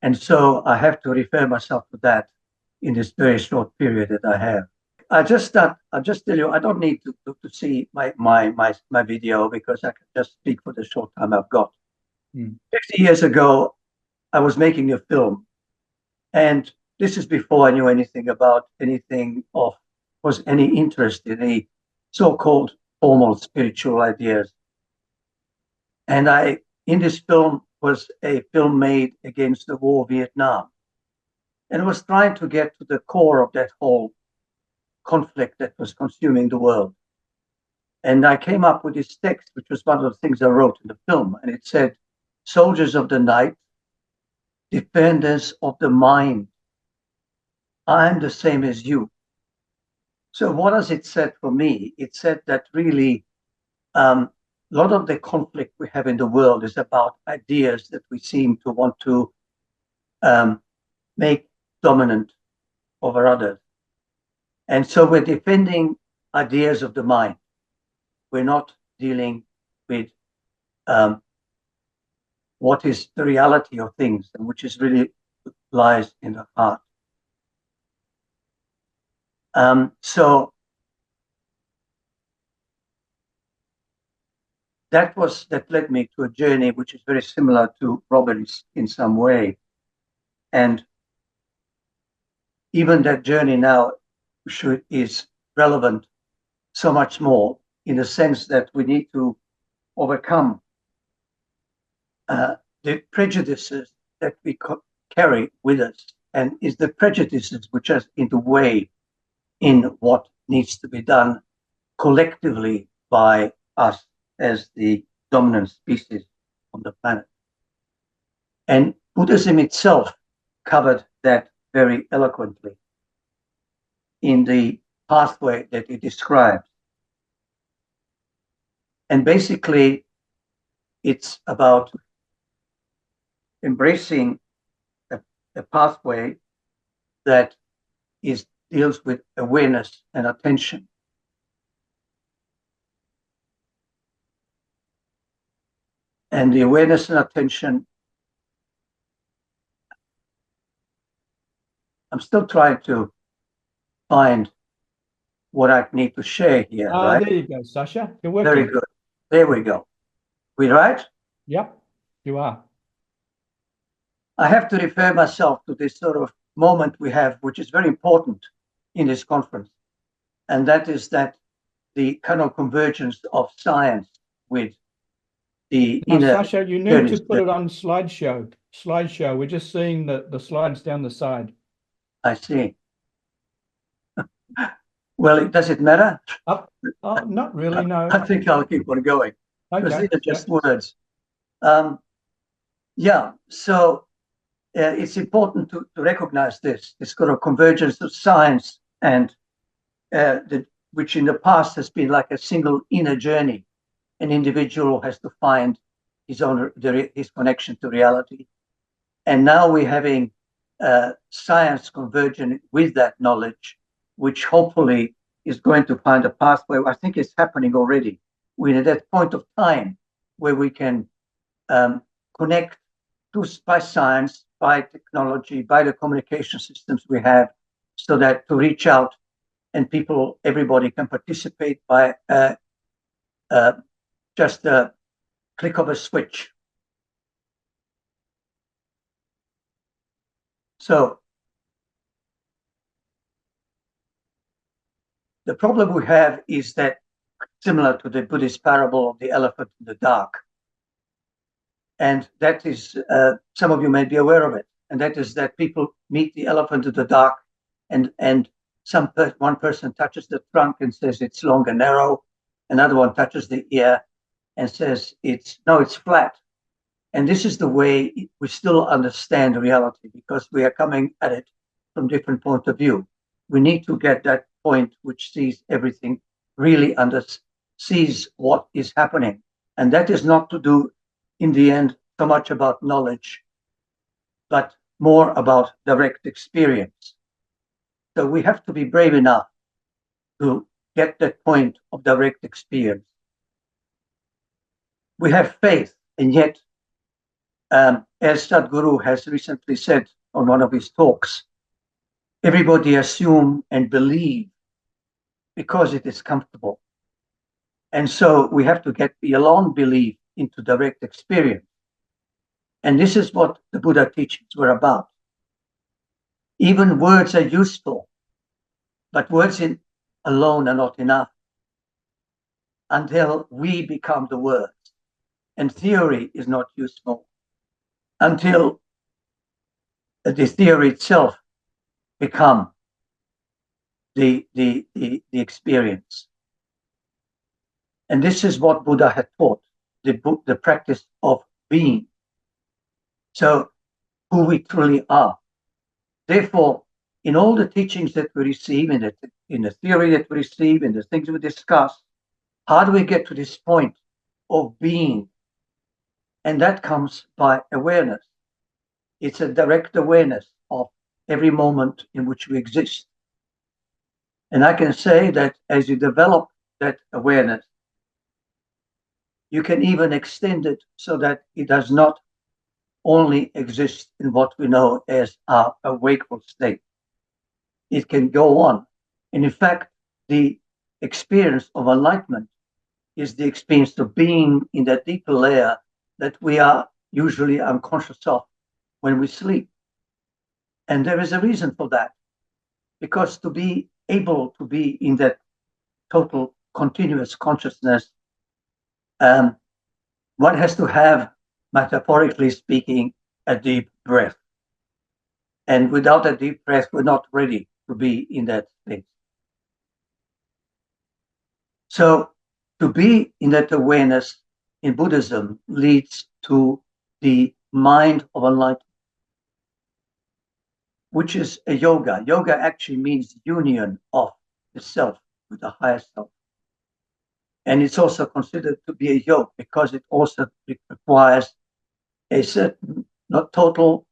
And so I have to refer myself to that in this very short period that I have. I'll just tell you, I don't need to see my video because I can just speak for the short time I've got. 50 years ago, I was making a film, and this is before I knew anything about anything of was any interest in the so-called formal spiritual ideas. And in this film was a film made against the war of Vietnam. And it was trying to get to the core of that whole conflict that was consuming the world. And I came up with this text, which was one of the things I wrote in the film. And it said, "Soldiers of the night, defenders of the mind, I'm the same as you." So what has it said for me? It said that really a lot of the conflict we have in the world is about ideas that we seem to want to make dominant over others. And so we're defending ideas of the mind. We're not dealing with what is the reality of things, and which is really lies in the heart. So that led me to a journey which is very similar to Robyn's in some way. And even that journey now is relevant so much more in the sense that we need to overcome the prejudices that we carry with us, and is the prejudices which are in the way in what needs to be done collectively by us as the dominant species on the planet. And Buddhism itself covered that very eloquently in the pathway that it describes. And basically, it's about embracing a pathway that deals with awareness and attention. And the awareness and attention, I'm still trying to find what I need to share here, right? There you go, Sasha. You're working. Very good. There we go. We right? Yep, you are. I have to refer myself to this sort of moment we have, which is very important in this conference. And that is that the kind of convergence of science with the inner. Sasha, you need to put it on slideshow. We're just seeing the slides down the side. I see. Well, does it matter? Oh, not really, no. I think I'll keep on going. Because Okay. these are just words. Yeah, so it's important to recognize this kind of convergence of science and which in the past has been like a single inner journey. An individual has to find his connection to reality. And now we're having science converging with that knowledge, which hopefully is going to find a pathway. I think it's happening already. We're at that point of time where we can connect by science, by technology, by the communication systems we have, so that to reach out and everybody can participate by just a click of a switch. So the problem we have is that, similar to the Buddhist parable of the elephant in the dark, and that is, some of you may be aware of it, and that is that people meet the elephant in the dark, and one person touches the trunk and says it's long and narrow, another one touches the ear and says it's flat. And this is the way we still understand reality, because we are coming at it from different point of view. We need to get that point which sees everything, really sees what is happening. And that is not to do, in the end, so much about knowledge, but more about direct experience. So we have to be brave enough to get that point of direct experience. We have faith, and yet, as Sadhguru has recently said on one of his talks, everybody assume and believe because it is comfortable. And so we have to get beyond belief into direct experience. And this is what the Buddha teachings were about. Even words are useful, but words alone are not enough until we become the words. And theory is not useful until the theory itself become the experience. And this is what Buddha had taught, the practice of being. So who we truly are. Therefore, in all the teachings that we receive, in the theory that we receive, in the things we discuss, how do we get to this point of being? And that comes by awareness. It's a direct awareness of every moment in which we exist. And I can say that as you develop that awareness, you can even extend it so that it does not only exist in what we know as our wakeful state. It can go on. And in fact, the experience of enlightenment is the experience of being in that deeper layer that we are usually unconscious of when we sleep. And there is a reason for that, because to be able to be in that total continuous consciousness, one has to have, metaphorically speaking, a deep breath. And without a deep breath, we're not ready to be in that state. So to be in that awareness in Buddhism leads to the mind of enlightenment, which is a yoga. Yoga actually means union of the self with the higher self. And it's also considered to be a yoga because it also requires a certain, not total,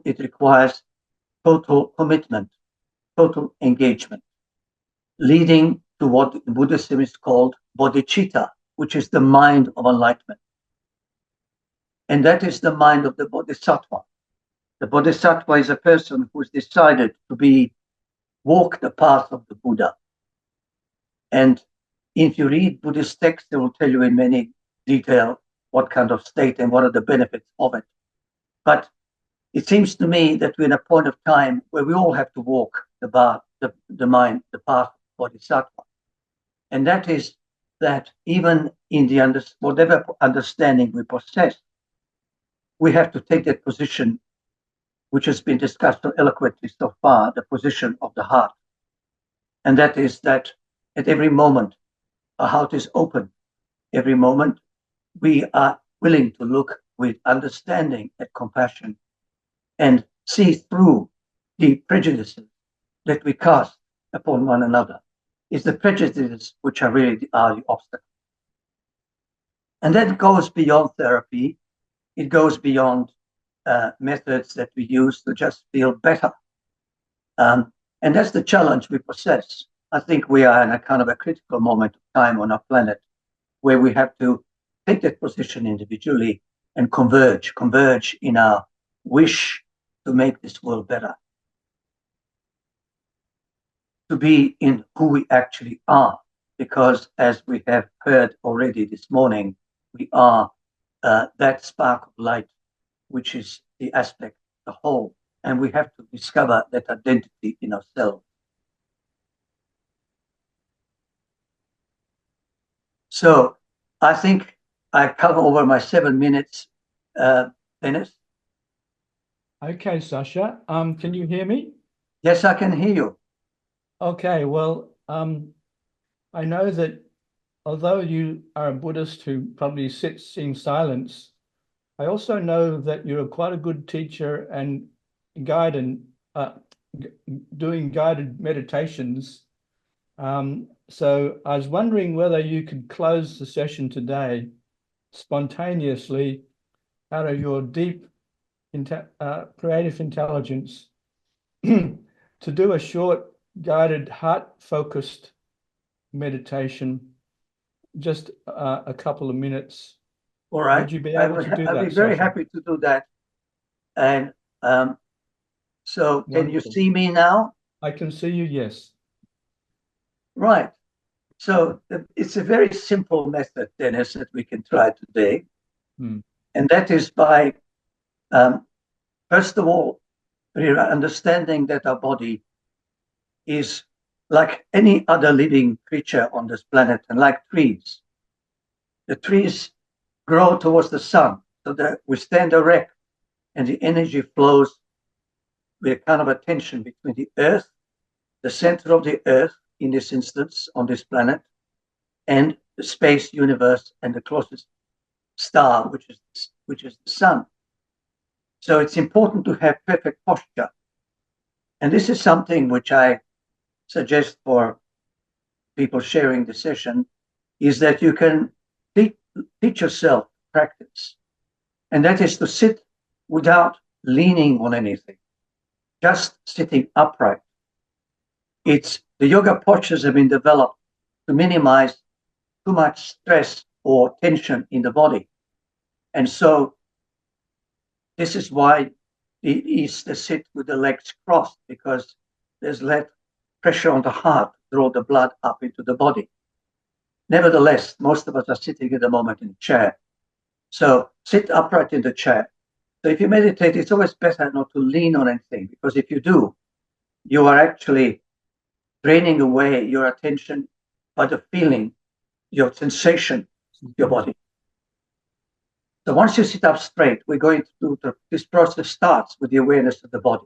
it requires total commitment, total engagement, leading to what in Buddhism is called bodhicitta, which is the mind of enlightenment. And that is the mind of the bodhisattva. The bodhisattva is a person who has decided to walk the path of the Buddha. And if you read Buddhist texts, they will tell you in many detail what kind of state and what are the benefits of it. But it seems to me that we're in a point of time where we all have to walk the path of bodhisattva. And that is that even in the whatever understanding we possess, we have to take that position, which has been discussed so eloquently so far, the position of the heart. And that is that at every moment, our heart is open. Every moment, we are willing to look with understanding and compassion and see through the prejudices that we cast upon one another. It's the prejudices which are really the obstacle. And that goes beyond therapy. It goes beyond methods that we use to just feel better. And that's the challenge we possess. I think we are in a kind of a critical moment of time on our planet where we have to take that position individually and converge in our wish to make this world better, to be in who we actually are, because as we have heard already this morning, we are that spark of light, which is the aspect, the whole, and we have to discover that identity in ourselves. So I think I've come over my 7 minutes, Denis. Okay, Sasha. Can you hear me? Yes, I can hear you. Okay, well, I know that although you are a Buddhist who probably sits in silence, I also know that you're quite a good teacher and doing guided meditations So I was wondering whether you could close the session today spontaneously out of your deep creative intelligence to do a short guided heart-focused meditation, just a couple of minutes. All right. Would you be able to do that, I'd be very Sasha? happy to do that. And so can you Wonderful. see me now? I can see you, yes. Right. So it's a very simple method, Dennis, that we can try today. And that is by, first of all, understanding that our body is like any other living creature on this planet, and like trees. The trees grow towards the sun, so that we stand erect and the energy flows with a kind of a tension between the earth, the center of the earth in this instance on this planet, and the space universe and the closest star, which is the sun. So it's important to have perfect posture. And this is something which I suggest for people sharing the session, is that you can teach yourself practice. And that is to sit without leaning on anything, just sitting upright. The yoga postures have been developed to minimize too much stress or tension in the body. And so this is why it is to sit with the legs crossed, because there's less pressure on the heart to draw the blood up into the body. Nevertheless, most of us are sitting at the moment in a chair. So sit upright in the chair. So if you meditate, it's always better not to lean on anything, because if you do, you are actually draining away your attention by the feeling, your sensation of your body. So once you sit up straight, we're going to do this process starts with the awareness of the body.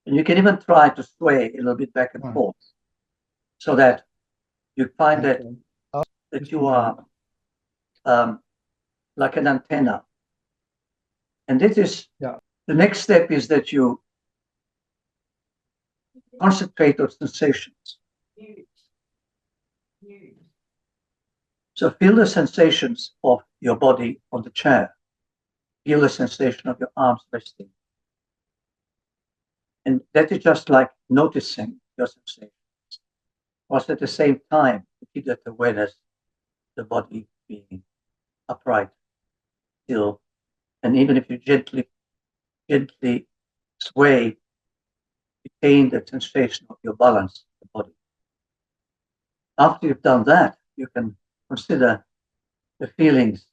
And you can even try to sway a little bit back and forth so that you find that you are like an antenna. And this is the next step, is that you concentrate on sensations. So feel the sensations of your body on the chair. Feel the sensation of your arms resting. And that is just like noticing your sensations. Whilst at the same time, to keep that awareness, the body being upright, still. And even if you gently sway, retain the sensation of your balance in the body. After you've done that, you can consider the feelings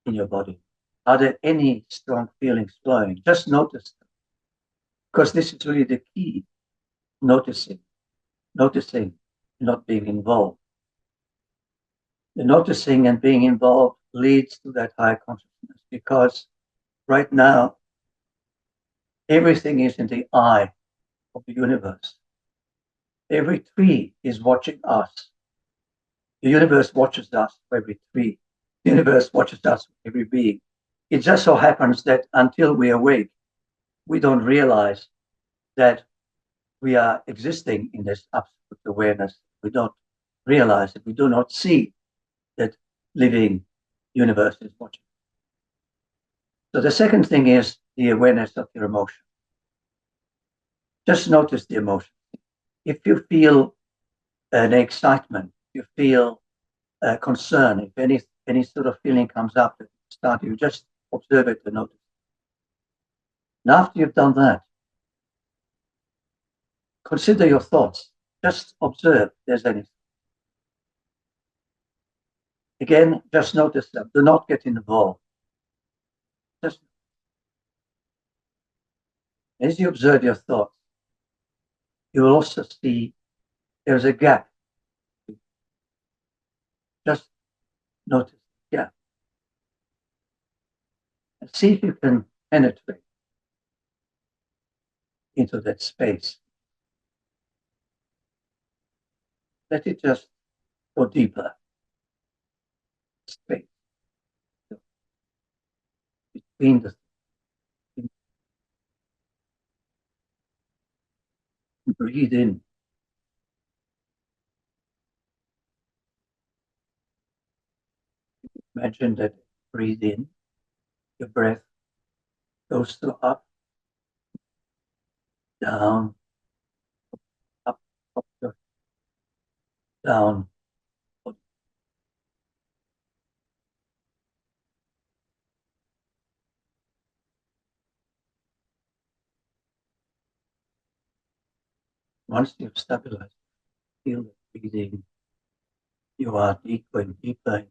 in your body. Are there any strong feelings flowing? Just notice them, because this is really the key. Noticing, not being involved. The noticing and being involved leads to that higher consciousness, because right now, everything is in the eye of the universe. Every tree is watching us. The universe watches us for every tree. The universe watches us for every being. It just so happens that until we awake, we don't realize that we are existing in this absolute awareness. We don't realize it. We do not see that living universe is watching. So the second thing is the awareness of your emotion. Just notice the emotion. If you feel an excitement, you feel concern, if any sort of feeling comes up at the start, you just observe it and notice. And after you've done that, consider your thoughts. Just observe if there's anything. Again, just notice them. Do not get involved. Just as you observe your thoughts, you will also see there's a gap. Just notice the gap. And see if you can penetrate into that space. Let it just go deeper. Space. Between the breathe in. Imagine that breathe in, your breath goes to up, down, up, down. Once you've stabilized, feel the breathing. You are deeper and deeper.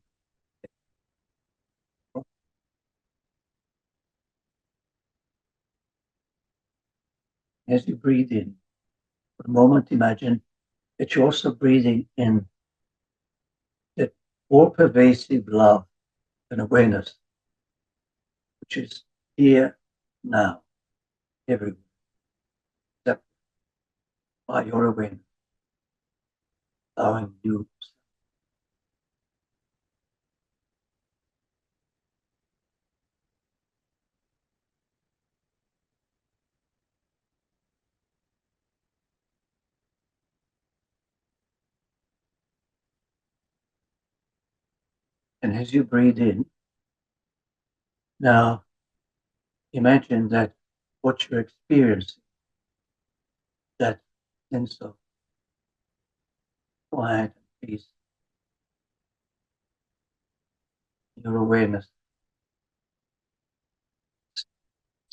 As you breathe in, for a moment, imagine that you're also breathing in that all-pervasive love and awareness, which is here, now, everywhere, except by your awareness, allowing you. And as you breathe in, now imagine that what you're experiencing, that sense of quiet and peace, your awareness.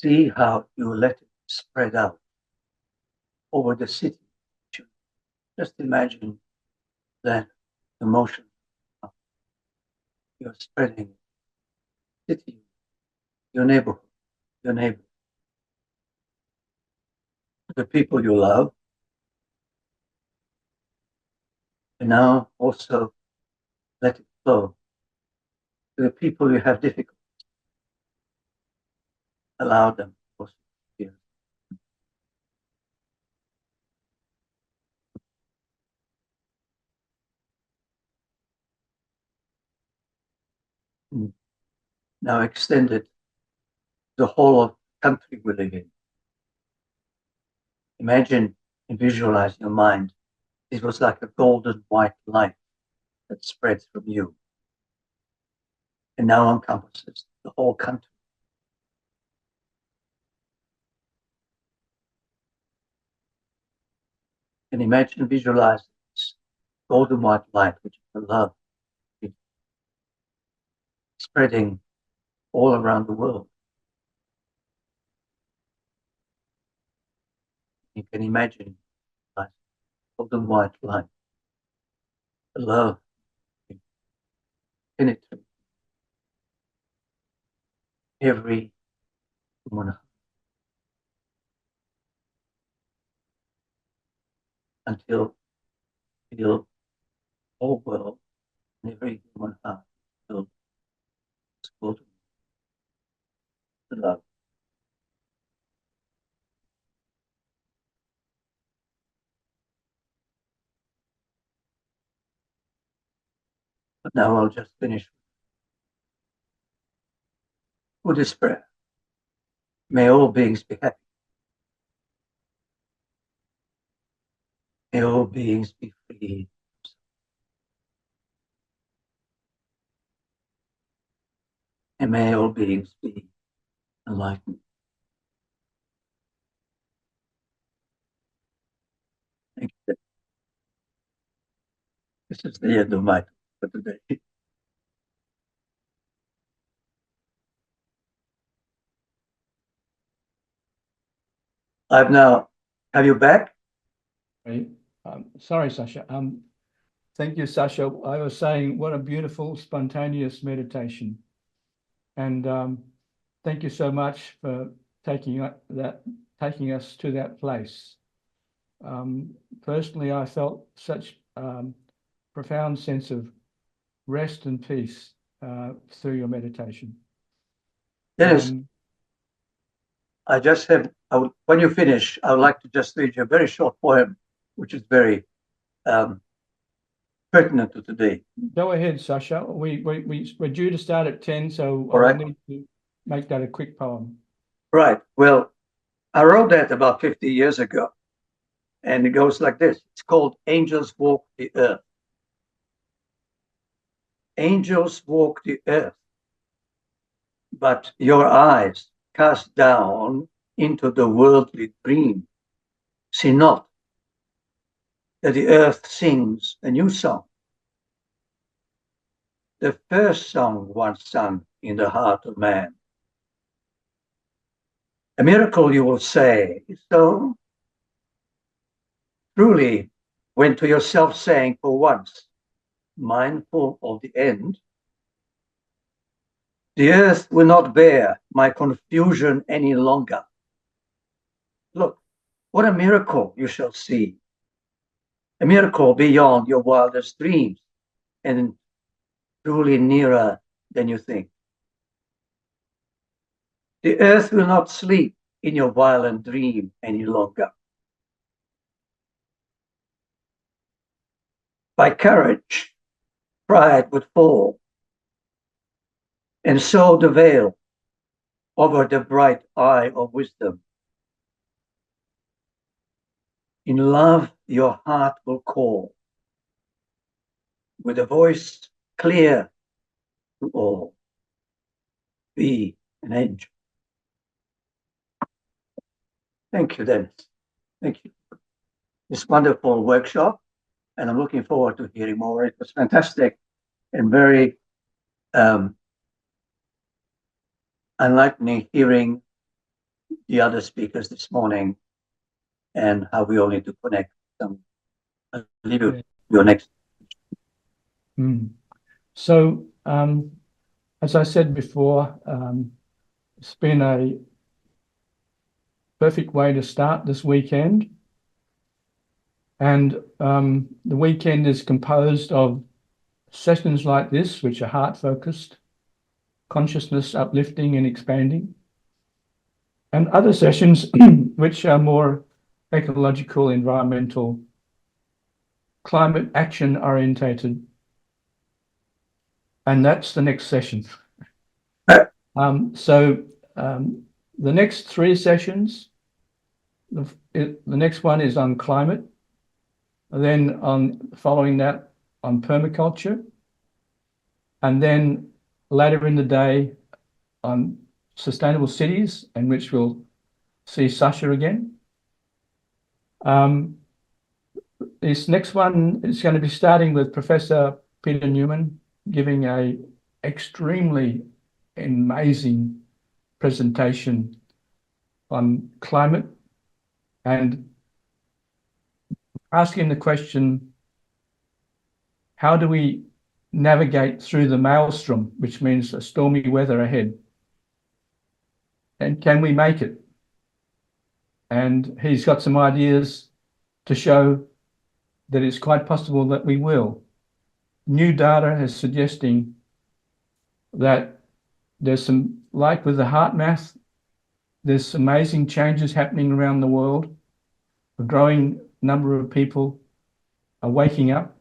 See how you let it spread out over the city. Just imagine that emotion. You're spreading city, your neighborhood, your neighbor, the people you love, and now also let it flow to the people you have difficulty. Allow them to feel. Now extend it to the whole of the country we live in. Imagine and visualize in your mind, it was like a golden white light that spreads from you and now encompasses the whole country. And imagine, visualize this golden white light, which is the love, spreading all around the world. You can imagine like golden white light, the love penetrating every human until the whole world and every human heart filled with golden the love. But now I'll just finish with this prayer. May all beings be happy. May all beings be free. And may all beings be enlightened. Thank you. This is the end of my talk for today. Have you back? Right. Sorry, Sasha. Thank you, Sasha. I was saying, what a beautiful, spontaneous meditation. And thank you so much for taking us to that place. Personally, I felt such profound sense of rest and peace through your meditation. Dennis, I just have, when you finish, I would like to just read you a very short poem, which is very pertinent to today. Go ahead, Sasha. We're due to start at 10, so right. I need to make that a quick poem. Right. Well, I wrote that about 50 years ago, and it goes like this. It's called Angels Walk the Earth. angels walk the earth, but your eyes cast down into the worldly dream. See not that the earth sings a new song, the first song once sung in the heart of man. A miracle, you will say, so? Truly, when to yourself saying for once, mindful of the end, the earth will not bear my confusion any longer. Look, what a miracle you shall see. A miracle beyond your wildest dreams and truly nearer than you think. The earth will not sleep in your violent dream any longer. By courage, pride would fall, and so the veil over the bright eye of wisdom. In love, your heart will call, with a voice clear to all. Be an angel. Thank you, Denis. Thank you. This wonderful workshop, and I'm looking forward to hearing more. It was fantastic and very unlike me hearing the other speakers this morning and how we all need to connect them. I'll leave you your next. So, as I said before, it's been a perfect way to start this weekend. And the weekend is composed of sessions like this, which are heart-focused, consciousness uplifting and expanding, and other sessions which are more ecological, environmental, climate action orientated. And that's the next session. So the next three sessions, the next one is on climate, then following that on permaculture, and then later in the day on sustainable cities, in which we'll see Sasha again. This next one is going to be starting with Professor Peter Newman, giving a extremely amazing presentation on climate and asking the question, how do we navigate through the maelstrom, which means a stormy weather ahead? And can we make it? And he's got some ideas to show that it's quite possible that we will. New data is suggesting that there's some, like with the HeartMath, there's amazing changes happening around the world. A growing number of people are waking up.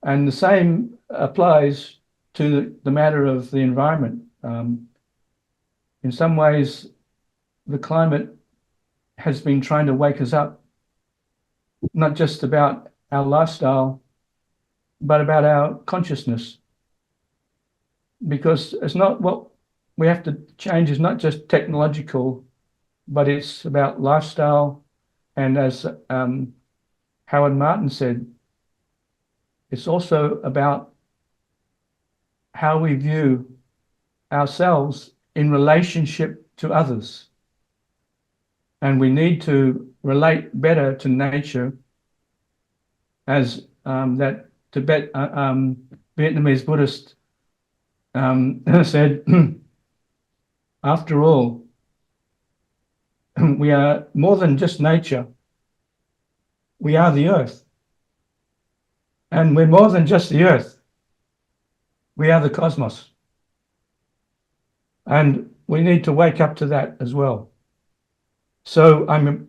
And the same applies to the matter of the environment. In some ways, the climate has been trying to wake us up, not just about our lifestyle, but about our consciousness. Because it's not what we have to change is not just technological, but it's about lifestyle. And as Howard Martin said, it's also about how we view ourselves in relationship to others. And we need to relate better to nature, as that Vietnamese Buddhist said, after all, we are more than just nature. We are the earth. And we're more than just the earth. We are the cosmos. And we need to wake up to that as well. So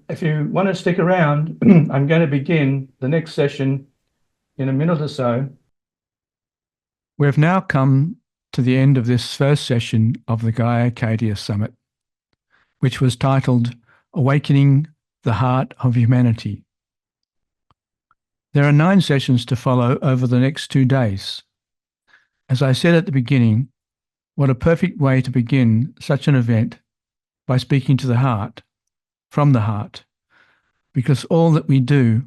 if you want to stick around, I'm going to begin the next session in a minute or so. We've now come to the end of this first session of the Gaiarcadia Summit, which was titled Awakening the Heart of Humanity. There are 9 sessions to follow over the next 2 days. As I said at the beginning, what a perfect way to begin such an event by speaking to the heart, from the heart, because all that we do,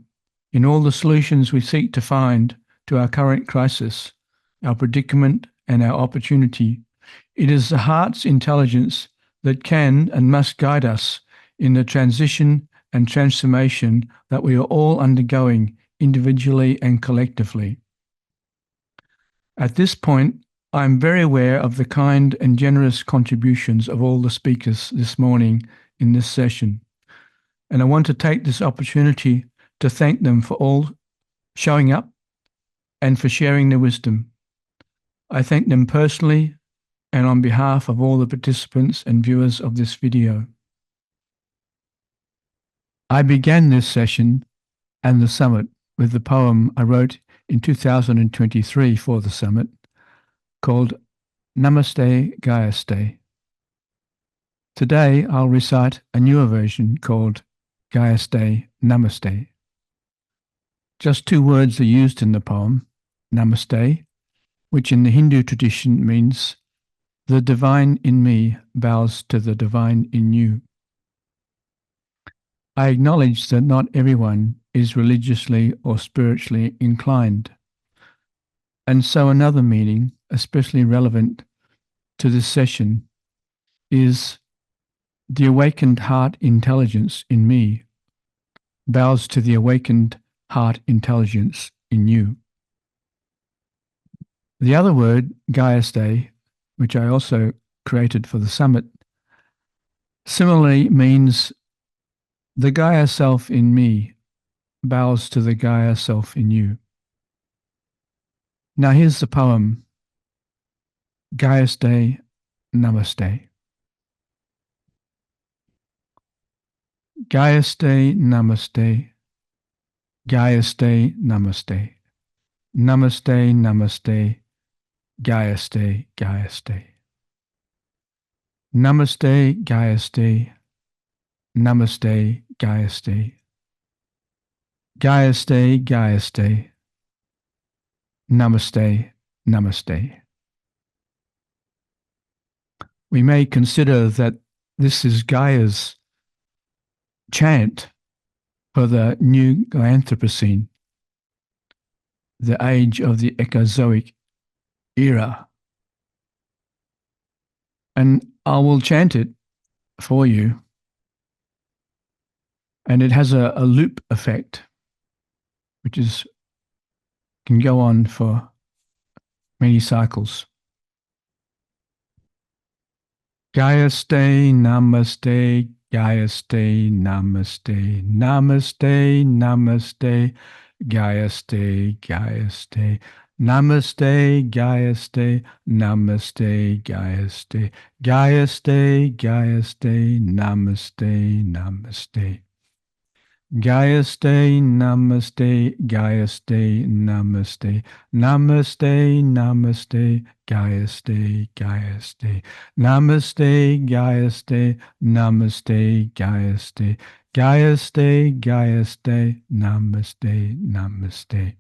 in all the solutions we seek to find to our current crisis, our predicament and our opportunity, it is the heart's intelligence that can and must guide us in the transition and transformation that we are all undergoing individually and collectively. At this point, I am very aware of the kind and generous contributions of all the speakers this morning in this session, and I want to take this opportunity to thank them for all showing up and for sharing their wisdom. I thank them personally and on behalf of all the participants and viewers of this video. I began this session and the summit with the poem I wrote in 2023 for the summit, called Namaste Gaiaste. Today I'll recite a newer version called Gaiaste Namaste. Just 2 words are used in the poem, Namaste, which in the Hindu tradition means the divine in me bows to the divine in you. I acknowledge that not everyone is religiously or spiritually inclined, and so another meaning, especially relevant to this session, is the awakened heart intelligence in me bows to the awakened heart intelligence in you. The other word, Gaiaste, which I also created for the summit, similarly means the Gaia self in me bows to the Gaia self in you. Now here's the poem, Gaiaste Namaste. Gaiaste Namaste, Gaiaste Namaste, Namaste Namaste, Gaiaste Gaiaste. Namaste Gaiaste, Namaste Gaiaste, Gaiaste Gaiaste, Namaste Namaste. We may consider that this is Gaia's chant for the new Anthropocene, the age of the Ecozoic era. And I will chant it for you. And it has a loop effect, which can go on for many cycles. Gaiaste Namaste, Gaiaste Namaste, Namaste Namaste, Gaiaste Gaiaste, Namaste Gaiaste, Namaste Gaiaste, Gaiaste Gaiaste, Namaste Namaste. Gaiaste Namaste, Gaiaste Namaste, Namaste Namaste, Gaiaste Gaiaste, Namaste Gaiaste, Namaste Gaiaste, Gaiaste Gaiaste, Namaste Namaste.